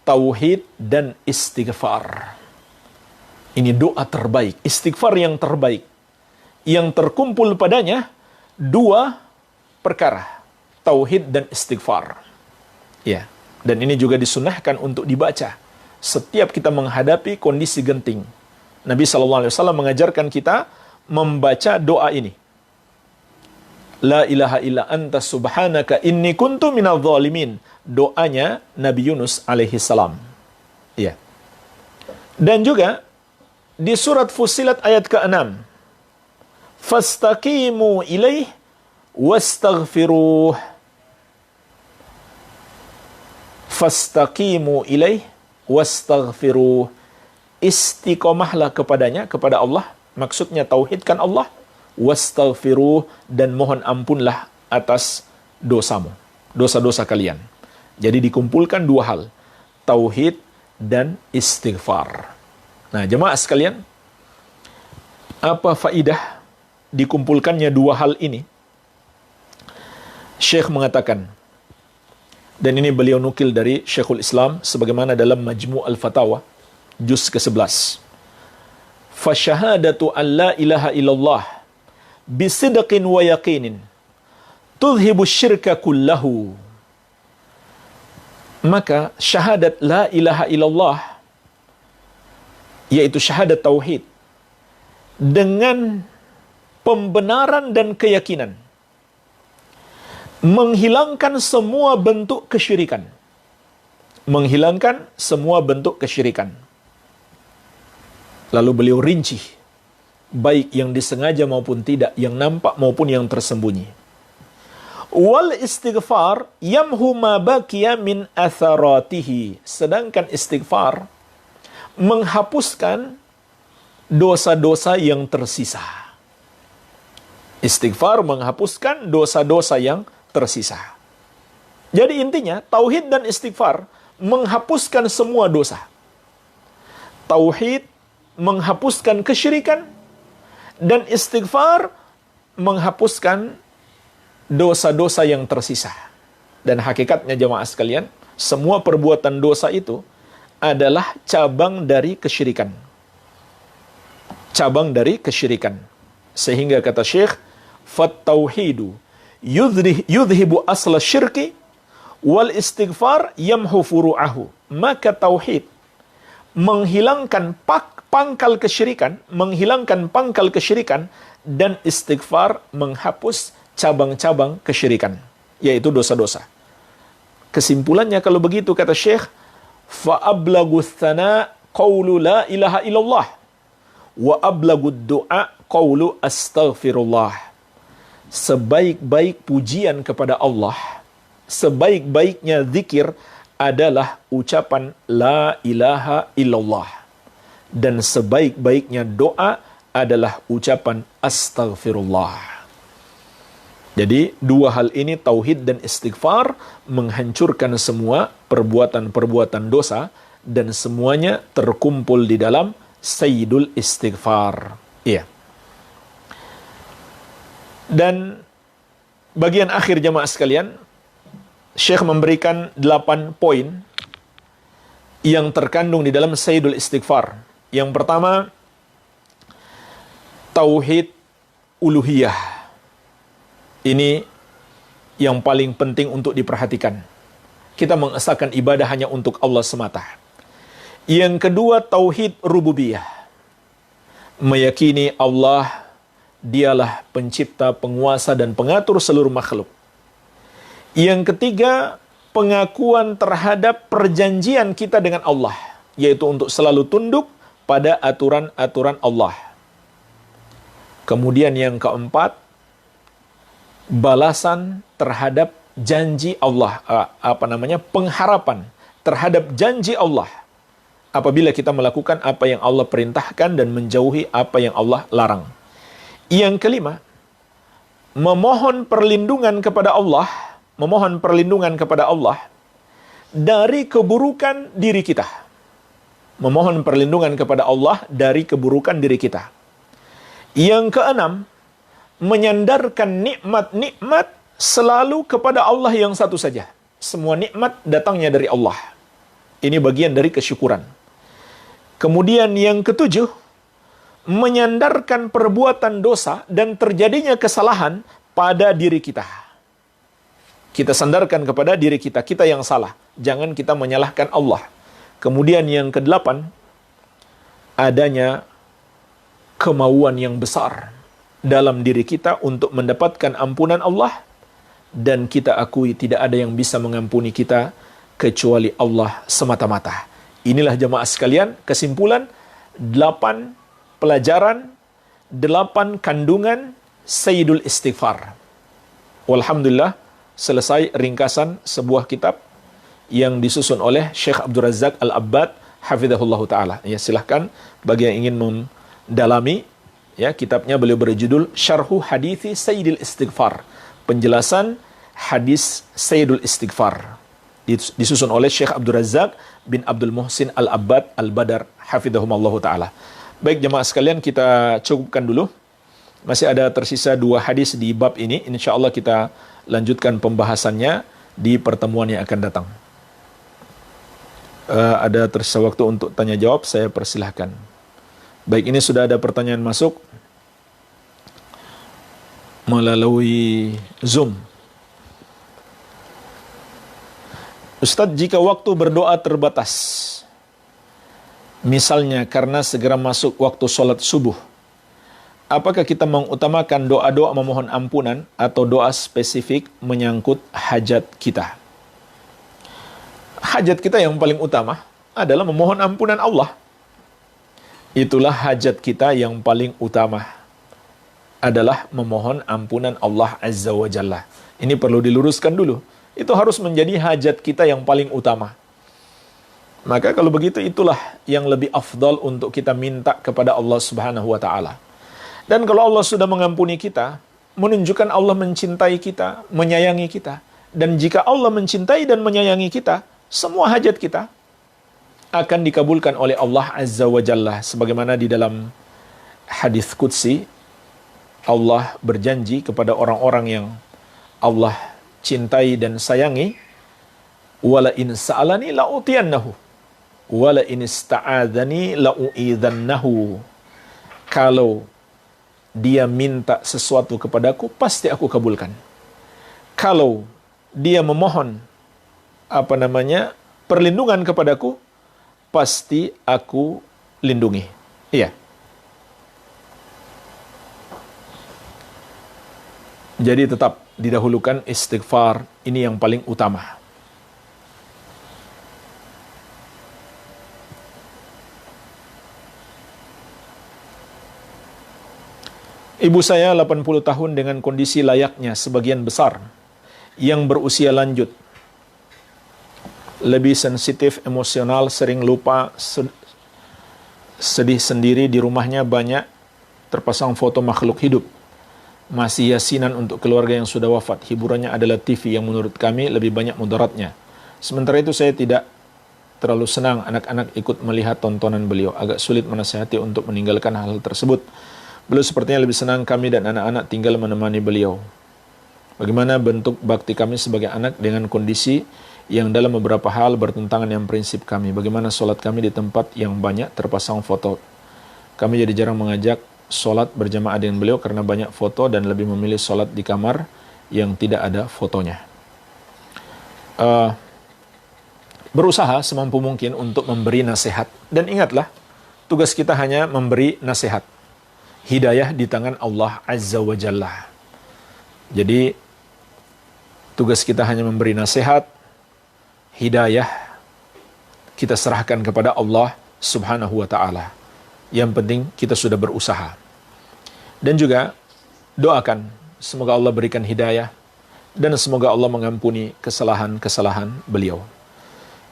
Tauhid dan istighfar. Ini doa terbaik. Istighfar yang terbaik. Yang terkumpul padanya dua perkara. Tauhid dan istighfar. Ya. Dan ini juga disunahkan untuk dibaca setiap kita menghadapi kondisi genting. Nabi SAW mengajarkan kita membaca doa ini. La ilaha illa anta subhanaka inni kuntu minadz zalimin. Doanya Nabi Yunus alaihi salam. Ya. Dan juga di surat Fussilat ayat ke-6. Fastaqimu ilaih wastaghfiruh. Fastaqimu ilaih wastaghfiruh. Istiqomahlah kepadanya, kepada Allah. Maksudnya tauhidkan Allah. Wastaghfiruh, dan mohon ampunlah atas dosamu, dosa-dosa kalian. Jadi dikumpulkan dua hal, tauhid dan istighfar. Nah, jemaah sekalian, apa faidah dikumpulkannya dua hal ini? Syekh mengatakan, dan ini beliau nukil dari Syekhul Islam sebagaimana dalam Majmu' al-Fatawa juz ke-11. Fasyahadatu an la ilaha illallah bisidqin wa yaqinin tudhibu syirka kullahu. Maka syahadat la ilaha illallah, yaitu syahadat tauhid, dengan pembenaran dan keyakinan, menghilangkan semua bentuk kesyirikan. Menghilangkan semua bentuk kesyirikan. Lalu beliau rinci, baik yang disengaja maupun tidak, yang nampak maupun yang tersembunyi. Wal istighfar yamhu ma baqiya min atharatihi. Sedangkan istighfar menghapuskan dosa-dosa yang tersisa. Istighfar menghapuskan dosa-dosa yang tersisa. Jadi intinya, tauhid dan istighfar menghapuskan semua dosa. Tauhid menghapuskan kesyirikan, dan istighfar menghapuskan dosa-dosa yang tersisa. Dan hakikatnya jemaah sekalian, semua perbuatan dosa itu adalah cabang dari kesyirikan. Cabang dari kesyirikan. Sehingga kata Syekh, "Fattauhidu yudhibu asla syirki wal istighfar yamhu furu'ahu." Maka tauhid menghilangkan pangkal kesyirikan, dan istighfar menghapus cabang-cabang kesyirikan, yaitu dosa-dosa. Kesimpulannya kalau begitu kata Syekh, fa ablaghus tsana qaulu la ilaha illallah wa ablagud du'a qaulu astaghfirullah. Sebaik-baik pujian kepada Allah, sebaik-baiknya zikir adalah ucapan la ilaha illallah. Dan sebaik-baiknya doa adalah ucapan astaghfirullah. Jadi dua hal ini, tauhid dan istighfar, menghancurkan semua perbuatan-perbuatan dosa, dan semuanya terkumpul di dalam sayyidul istighfar. Iya. Dan bagian akhir jamaah sekalian, Syekh memberikan 8 poin yang terkandung di dalam sayyidul istighfar. Yang pertama, tauhid uluhiyah. Ini yang paling penting untuk diperhatikan. Kita mengesahkan ibadah hanya untuk Allah semata. Yang kedua, tauhid rububiyah. Meyakini Allah dialah pencipta, penguasa, dan pengatur seluruh makhluk. Yang ketiga, pengakuan terhadap perjanjian kita dengan Allah, yaitu untuk selalu tunduk pada aturan-aturan Allah. Kemudian yang keempat, balasan terhadap janji Allah, pengharapan terhadap janji Allah apabila kita melakukan apa yang Allah perintahkan dan menjauhi apa yang Allah larang. Yang kelima, memohon perlindungan kepada Allah dari keburukan diri kita. Memohon perlindungan kepada Allah dari keburukan diri kita. Yang keenam, menyandarkan nikmat-nikmat selalu kepada Allah yang satu saja. Semua nikmat datangnya dari Allah. Ini bagian dari kesyukuran. Kemudian yang ketujuh, menyandarkan perbuatan dosa dan terjadinya kesalahan pada diri kita. Kita sandarkan kepada diri kita, kita yang salah. Jangan kita menyalahkan Allah. Kemudian yang kedelapan, adanya kemauan yang besar dalam diri kita untuk mendapatkan ampunan Allah, dan kita akui tidak ada yang bisa mengampuni kita kecuali Allah semata-mata. Inilah jemaah sekalian, kesimpulan 8 pelajaran, 8 kandungan sayyidul istighfar. Walhamdulillah, selesai ringkasan sebuah kitab yang disusun oleh Syekh Abdul Razak Al-Abbad hafizahullah ta'ala. Ya, silahkan bagi yang ingin mendalami, ya, kitabnya beliau berjudul Syarhu Hadithi Sayyidil Istighfar, penjelasan hadis Sayyidul Istighfar, disusun oleh Syekh Abdul Razak bin Abdul Muhsin Al-Abbad Al-Badar hafidhahumallahu ta'ala. Baik jemaah sekalian, kita cukupkan dulu. Masih ada tersisa 2 hadis di bab ini. InsyaAllah kita lanjutkan pembahasannya di pertemuan yang akan datang. Ada tersisa waktu untuk tanya jawab, saya persilahkan. Baik, ini sudah ada pertanyaan masuk melalui Zoom. Ustadz, jika waktu berdoa terbatas, misalnya karena segera masuk waktu sholat subuh, apakah kita mengutamakan doa-doa memohon ampunan atau doa spesifik menyangkut hajat kita? Hajat kita yang paling utama adalah memohon ampunan Allah. Itulah hajat kita yang paling utama, adalah memohon ampunan Allah Azza wa Jalla. Ini perlu diluruskan dulu. Itu harus menjadi hajat kita yang paling utama. Maka kalau begitu, itulah yang lebih afdal untuk kita minta kepada Allah Subhanahu wa ta'ala. Dan kalau Allah sudah mengampuni kita, menunjukkan Allah mencintai kita, menyayangi kita. Dan jika Allah mencintai dan menyayangi kita, semua hajat kita akan dikabulkan oleh Allah Azza wa Jalla. Sebagaimana di dalam hadis Qudsi, Allah berjanji kepada orang-orang yang Allah cintai dan sayangi, wala in sa'alani la'utiyannahu wala in ista'adzani la'u'idhannahu. Kalau dia minta sesuatu kepadaku, pasti aku kabulkan. Kalau dia memohon perlindungan kepadaku, pasti aku lindungi. Iya. Jadi tetap didahulukan istighfar, ini yang paling utama. Ibu saya 80 tahun dengan kondisi layaknya sebagian besar yang berusia lanjut. Lebih sensitif emosional, sering lupa, sedih sendiri, di rumahnya banyak terpasang foto makhluk hidup, masih yasinan untuk keluarga yang sudah wafat. Hiburannya adalah TV yang menurut kami lebih banyak mudaratnya. Sementara itu saya tidak terlalu senang anak-anak ikut melihat tontonan beliau. Agak sulit menasihati untuk meninggalkan hal tersebut. Beliau sepertinya lebih senang kami dan anak-anak tinggal menemani beliau. Bagaimana bentuk bakti kami sebagai anak dengan kondisi yang dalam beberapa hal bertentangan dengan prinsip kami? Bagaimana sholat kami di tempat yang banyak terpasang foto? Kami jadi jarang mengajak sholat berjamaah dengan beliau karena banyak foto dan lebih memilih sholat di kamar yang tidak ada fotonya. Berusaha semampu mungkin untuk memberi nasihat. Dan ingatlah, tugas kita hanya memberi nasihat. Hidayah di tangan Allah Azza wa Jalla. Jadi, tugas kita hanya memberi nasihat. Hidayah kita serahkan kepada Allah Subhanahu wa ta'ala. Yang penting kita sudah berusaha. Dan juga doakan semoga Allah berikan hidayah dan semoga Allah mengampuni kesalahan-kesalahan beliau.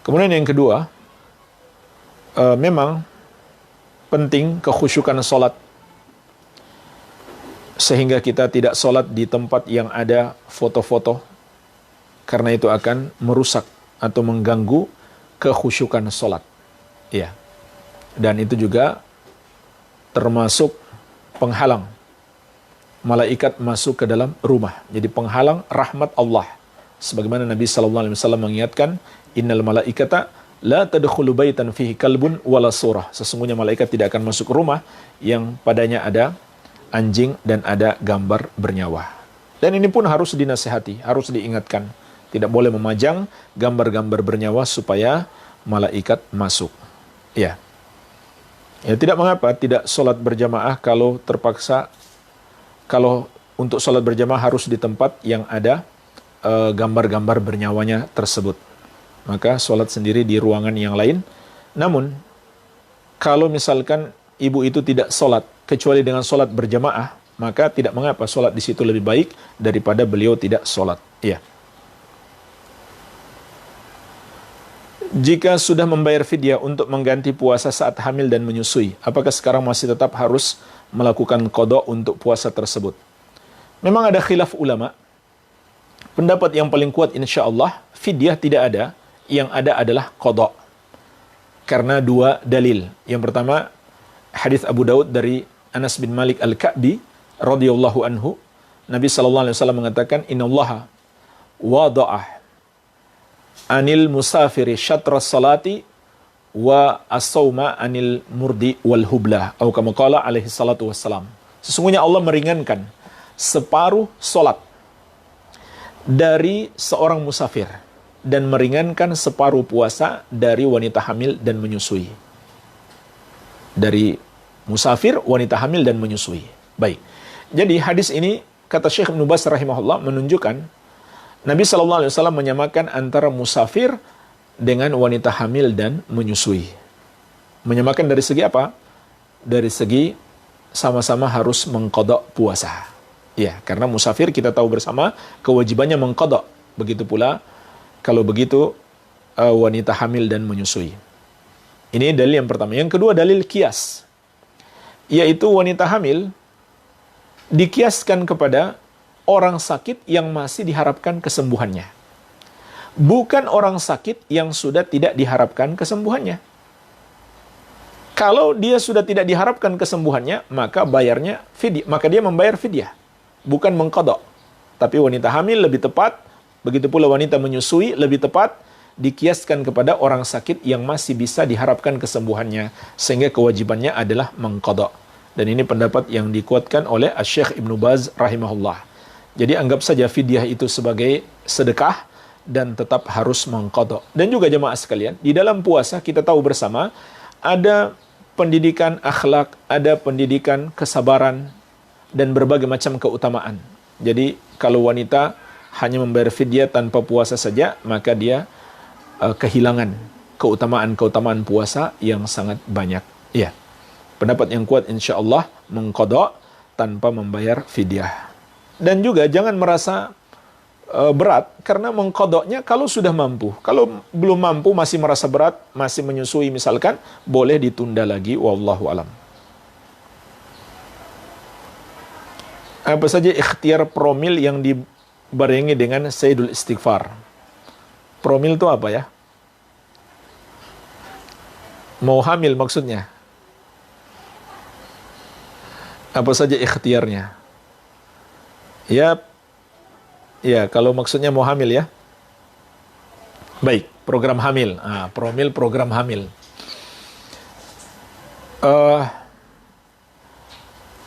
Kemudian yang kedua, memang penting kekhusyukan sholat sehingga kita tidak sholat di tempat yang ada foto-foto karena itu akan merusak atau mengganggu kekhusyukan sholat. Ya. Dan itu juga termasuk penghalang malaikat masuk ke dalam rumah. Jadi penghalang rahmat Allah. Sebagaimana Nabi SAW mengingatkan, innal malaikata la tadkhulu baitan fihi kalbun wala surah. Sesungguhnya malaikat tidak akan masuk rumah yang padanya ada anjing dan ada gambar bernyawa. Dan ini pun harus dinasihati, harus diingatkan. Tidak boleh memajang gambar-gambar bernyawa supaya malaikat masuk. Ya. Ya, tidak mengapa tidak sholat berjamaah kalau terpaksa. Kalau untuk sholat berjamaah harus di tempat yang ada gambar-gambar bernyawanya tersebut. Maka sholat sendiri di ruangan yang lain. Namun, kalau misalkan ibu itu tidak sholat, kecuali dengan sholat berjamaah, maka tidak mengapa sholat di situ lebih baik daripada beliau tidak sholat. Ya. Jika sudah membayar fidyah untuk mengganti puasa saat hamil dan menyusui, apakah sekarang masih tetap harus melakukan qada untuk puasa tersebut? Memang ada khilaf ulama. Pendapat yang paling kuat insya-Allah, fidyah tidak ada, yang ada adalah qada. Karena dua dalil. Yang pertama, hadis Abu Daud dari Anas bin Malik Al-Ka'bi radhiyallahu anhu, Nabi sallallahu alaihi wasallam mengatakan, "Innallaha wada'ah anil musafiri syatra salati wa as-sawma anil murdi wal hublah." Atau kama qala alaihi salatu wassalam. Sesungguhnya Allah meringankan separuh solat dari seorang musafir dan meringankan separuh puasa dari wanita hamil dan menyusui. Dari musafir, wanita hamil dan menyusui. Baik. Jadi hadis ini kata Syekh Ibnu Baz rahimahullah menunjukkan Nabi SAW menyamakan antara musafir dengan wanita hamil dan menyusui. Menyamakan dari segi apa? Dari segi sama-sama harus mengqada puasa. Ya, karena musafir kita tahu bersama kewajibannya mengqada. Begitu pula kalau begitu wanita hamil dan menyusui. Ini dalil yang pertama. Yang kedua dalil kias. Yaitu wanita hamil dikiaskan kepada orang sakit yang masih diharapkan kesembuhannya. Bukan orang sakit yang sudah tidak diharapkan kesembuhannya. Kalau dia sudah tidak diharapkan kesembuhannya, maka bayarnya fidyah, maka dia membayar fidyah, bukan mengqada. Tapi wanita hamil lebih tepat, begitu pula wanita menyusui lebih tepat dikiaskan kepada orang sakit yang masih bisa diharapkan kesembuhannya, sehingga kewajibannya adalah mengqada. Dan ini pendapat yang dikuatkan oleh Syekh Ibnu Baz rahimahullah. Jadi anggap saja fidyah itu sebagai sedekah dan tetap harus mengqada. Dan juga jemaah sekalian, di dalam puasa kita tahu bersama ada pendidikan akhlak, ada pendidikan kesabaran dan berbagai macam keutamaan. Jadi kalau wanita hanya membayar fidyah tanpa puasa saja, maka dia kehilangan keutamaan-keutamaan puasa yang sangat banyak. Ya. Pendapat yang kuat insya-Allah mengqada tanpa membayar fidyah. Dan juga jangan merasa berat karena mengqadanya kalau sudah mampu. Kalau belum mampu masih merasa berat, masih menyusui misalkan, boleh ditunda lagi, wallahu alam. Apa saja ikhtiar promil yang dibarengi dengan Sayyidul Istighfar? Promil itu apa ya? Mau hamil maksudnya? Apa saja ikhtiarnya? Ya, ya kalau maksudnya mau hamil ya. Baik, program hamil. Promil program hamil.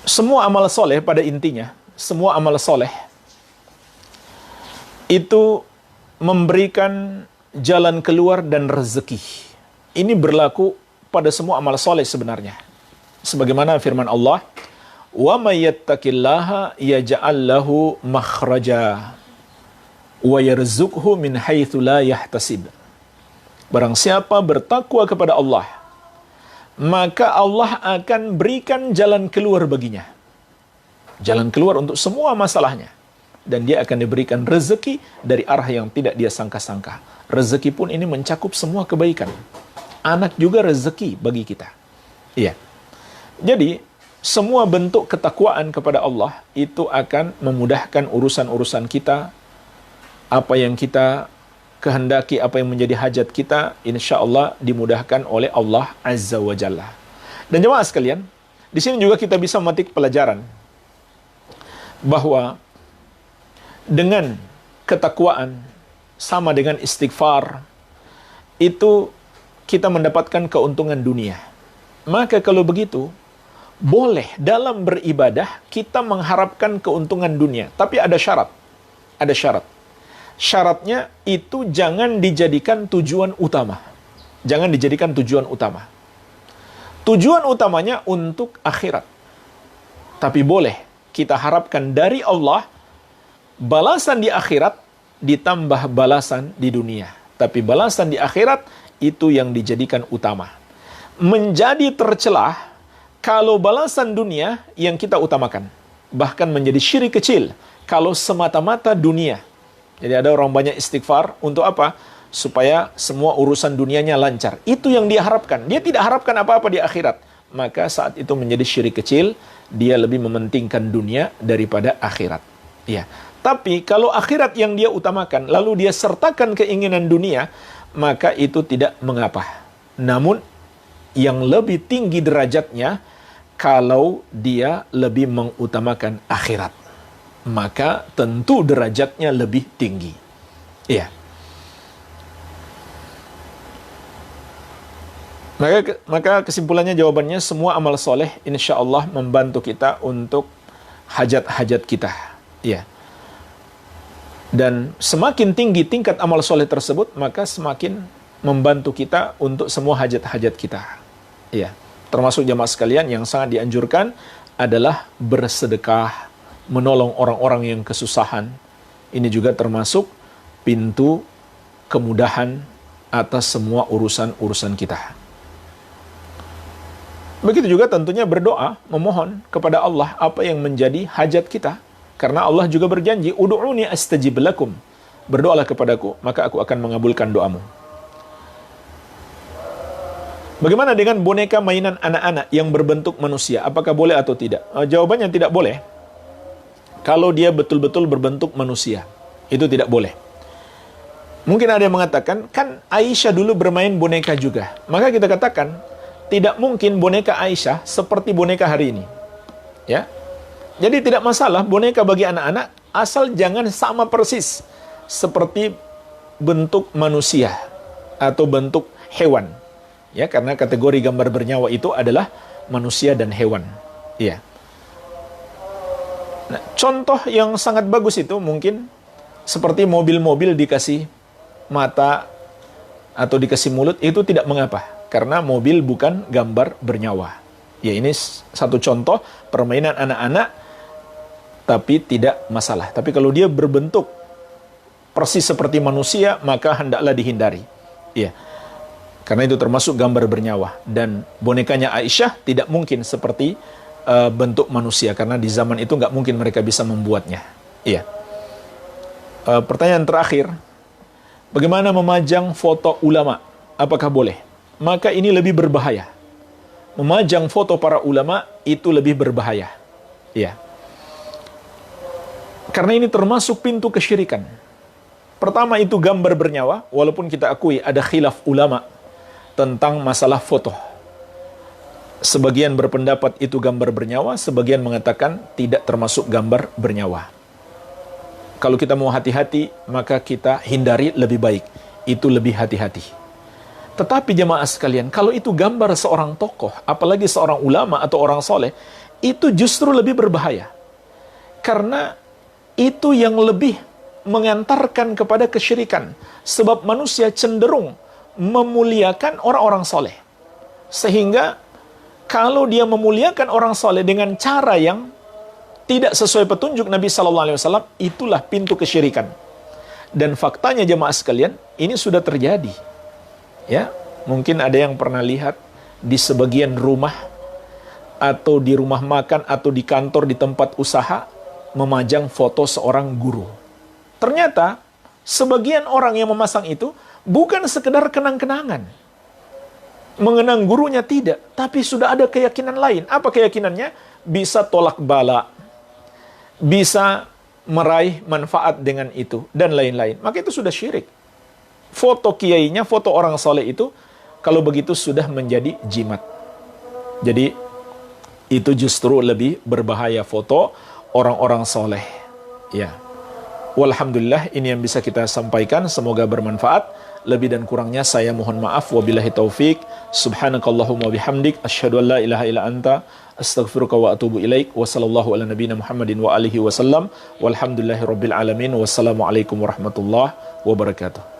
Semua amal soleh pada intinya, semua amal soleh itu memberikan jalan keluar dan rezeki. Ini berlaku pada semua amal soleh sebenarnya. Sebagaimana firman Allah, "Wa may yattaqillaha yaj'al lahu makhraja wa yarzuqhu min haitsu la yahtasib." Barang siapa bertakwa kepada Allah, maka Allah akan berikan jalan keluar baginya. Jalan keluar untuk semua masalahnya. Dan dia akan diberikan rezeki dari arah yang tidak dia sangka-sangka. Rezeki pun ini mencakup semua kebaikan. Anak juga rezeki bagi kita. Iya. Jadi, semua bentuk ketakwaan kepada Allah itu akan memudahkan urusan-urusan kita. Apa yang kita kehendaki, apa yang menjadi hajat kita, insya Allah dimudahkan oleh Allah Azza wa Jalla. Dan jemaah sekalian, di sini juga kita bisa memetik pelajaran bahwa dengan ketakwaan sama dengan istighfar itu kita mendapatkan keuntungan dunia. Maka kalau begitu, boleh dalam beribadah kita mengharapkan keuntungan dunia, tapi ada syarat. Ada syarat. Syaratnya itu jangan dijadikan tujuan utama. Jangan dijadikan tujuan utama. Tujuan utamanya untuk akhirat. Tapi boleh kita harapkan dari Allah balasan di akhirat ditambah balasan di dunia. Tapi balasan di akhirat itu yang dijadikan utama. Menjadi tercelah kalau balasan dunia yang kita utamakan. Bahkan menjadi syirik kecil kalau semata-mata dunia. Jadi ada orang banyak istighfar untuk apa? Supaya semua urusan dunianya lancar. Itu yang dia harapkan. Dia tidak harapkan apa-apa di akhirat. Maka saat itu menjadi syirik kecil, dia lebih mementingkan dunia daripada akhirat. Ya. Tapi kalau akhirat yang dia utamakan, lalu dia sertakan keinginan dunia, maka itu tidak mengapa. Namun yang lebih tinggi derajatnya kalau dia lebih mengutamakan akhirat. Maka tentu derajatnya lebih tinggi. Iya. Maka kesimpulannya, jawabannya, semua amal soleh insya Allah membantu kita untuk hajat-hajat kita. Iya. Dan semakin tinggi tingkat amal soleh tersebut, maka semakin membantu kita untuk semua hajat-hajat kita. Iya. Termasuk jamaah sekalian yang sangat dianjurkan adalah bersedekah, menolong orang-orang yang kesusahan. Ini juga termasuk pintu kemudahan atas semua urusan-urusan kita. Begitu juga tentunya berdoa, memohon kepada Allah apa yang menjadi hajat kita. Karena Allah juga berjanji, "Ud'uni astajib lakum." Berdoalah kepadaku, maka aku akan mengabulkan doamu. Bagaimana dengan boneka mainan anak-anak yang berbentuk manusia? Apakah boleh atau tidak? Jawabannya tidak boleh. Kalau dia betul-betul berbentuk manusia, itu tidak boleh. Mungkin ada yang mengatakan, kan Aisyah dulu bermain boneka juga. Maka kita katakan, tidak mungkin boneka Aisyah seperti boneka hari ini. Ya, jadi tidak masalah boneka bagi anak-anak, asal jangan sama persis seperti bentuk manusia atau bentuk hewan. Ya, karena kategori gambar bernyawa itu adalah manusia dan hewan. Ya. Nah, contoh yang sangat bagus itu mungkin seperti mobil-mobil dikasih mata atau dikasih mulut, itu tidak mengapa. Karena mobil bukan gambar bernyawa. Ya, ini satu contoh permainan anak-anak, tapi tidak masalah. Tapi kalau dia berbentuk persis seperti manusia, maka hendaklah dihindari. Ya, karena itu termasuk gambar bernyawa. Dan bonekanya Aisyah tidak mungkin seperti bentuk manusia, karena di zaman itu nggak mungkin mereka bisa membuatnya. Iya. Pertanyaan terakhir, bagaimana memajang foto ulama? Apakah boleh? Maka ini lebih berbahaya. Memajang foto para ulama itu lebih berbahaya. Iya. Karena ini termasuk pintu kesyirikan. Pertama itu gambar bernyawa, walaupun kita akui ada khilaf ulama tentang masalah foto. Sebagian berpendapat itu gambar bernyawa, sebagian mengatakan tidak termasuk gambar bernyawa. Kalau kita mau hati-hati, maka kita hindari lebih baik. Itu lebih hati-hati. Tetapi jemaah sekalian, kalau itu gambar seorang tokoh, apalagi seorang ulama atau orang soleh, itu justru lebih berbahaya. Karena itu yang lebih mengantarkan kepada kesyirikan. Sebab manusia cenderung memuliakan orang-orang soleh. Sehingga kalau dia memuliakan orang soleh dengan cara yang tidak sesuai petunjuk Nabi SAW, itulah pintu kesyirikan. Dan faktanya jemaah sekalian, ini sudah terjadi. Ya, mungkin ada yang pernah lihat di sebagian rumah atau di rumah makan atau di kantor, di tempat usaha, memajang foto seorang guru. Ternyata sebagian orang yang memasang itu bukan sekedar kenang-kenangan, mengenang gurunya tidak, tapi sudah ada keyakinan lain. Apa keyakinannya? Bisa tolak bala, bisa meraih manfaat dengan itu, dan lain-lain. Maka itu sudah syirik. Foto kiainya, foto orang soleh itu, kalau begitu sudah menjadi jimat. Jadi, itu justru lebih berbahaya foto orang-orang soleh. Ya. Walhamdulillah, ini yang bisa kita sampaikan. Semoga bermanfaat. Lebih dan kurangnya saya mohon maaf. Wabillahi taufik. Subhanakallahumma bihamdik. Asyhadu an la ilaha illa anta. Astaghfiruka wa atubu ilaik. Wa sallallahu ala nabiyina Muhammadin wa alihi wasallam. Walhamdulillahi rabbil alamin. Wassalamualaikum warahmatullahi wabarakatuh.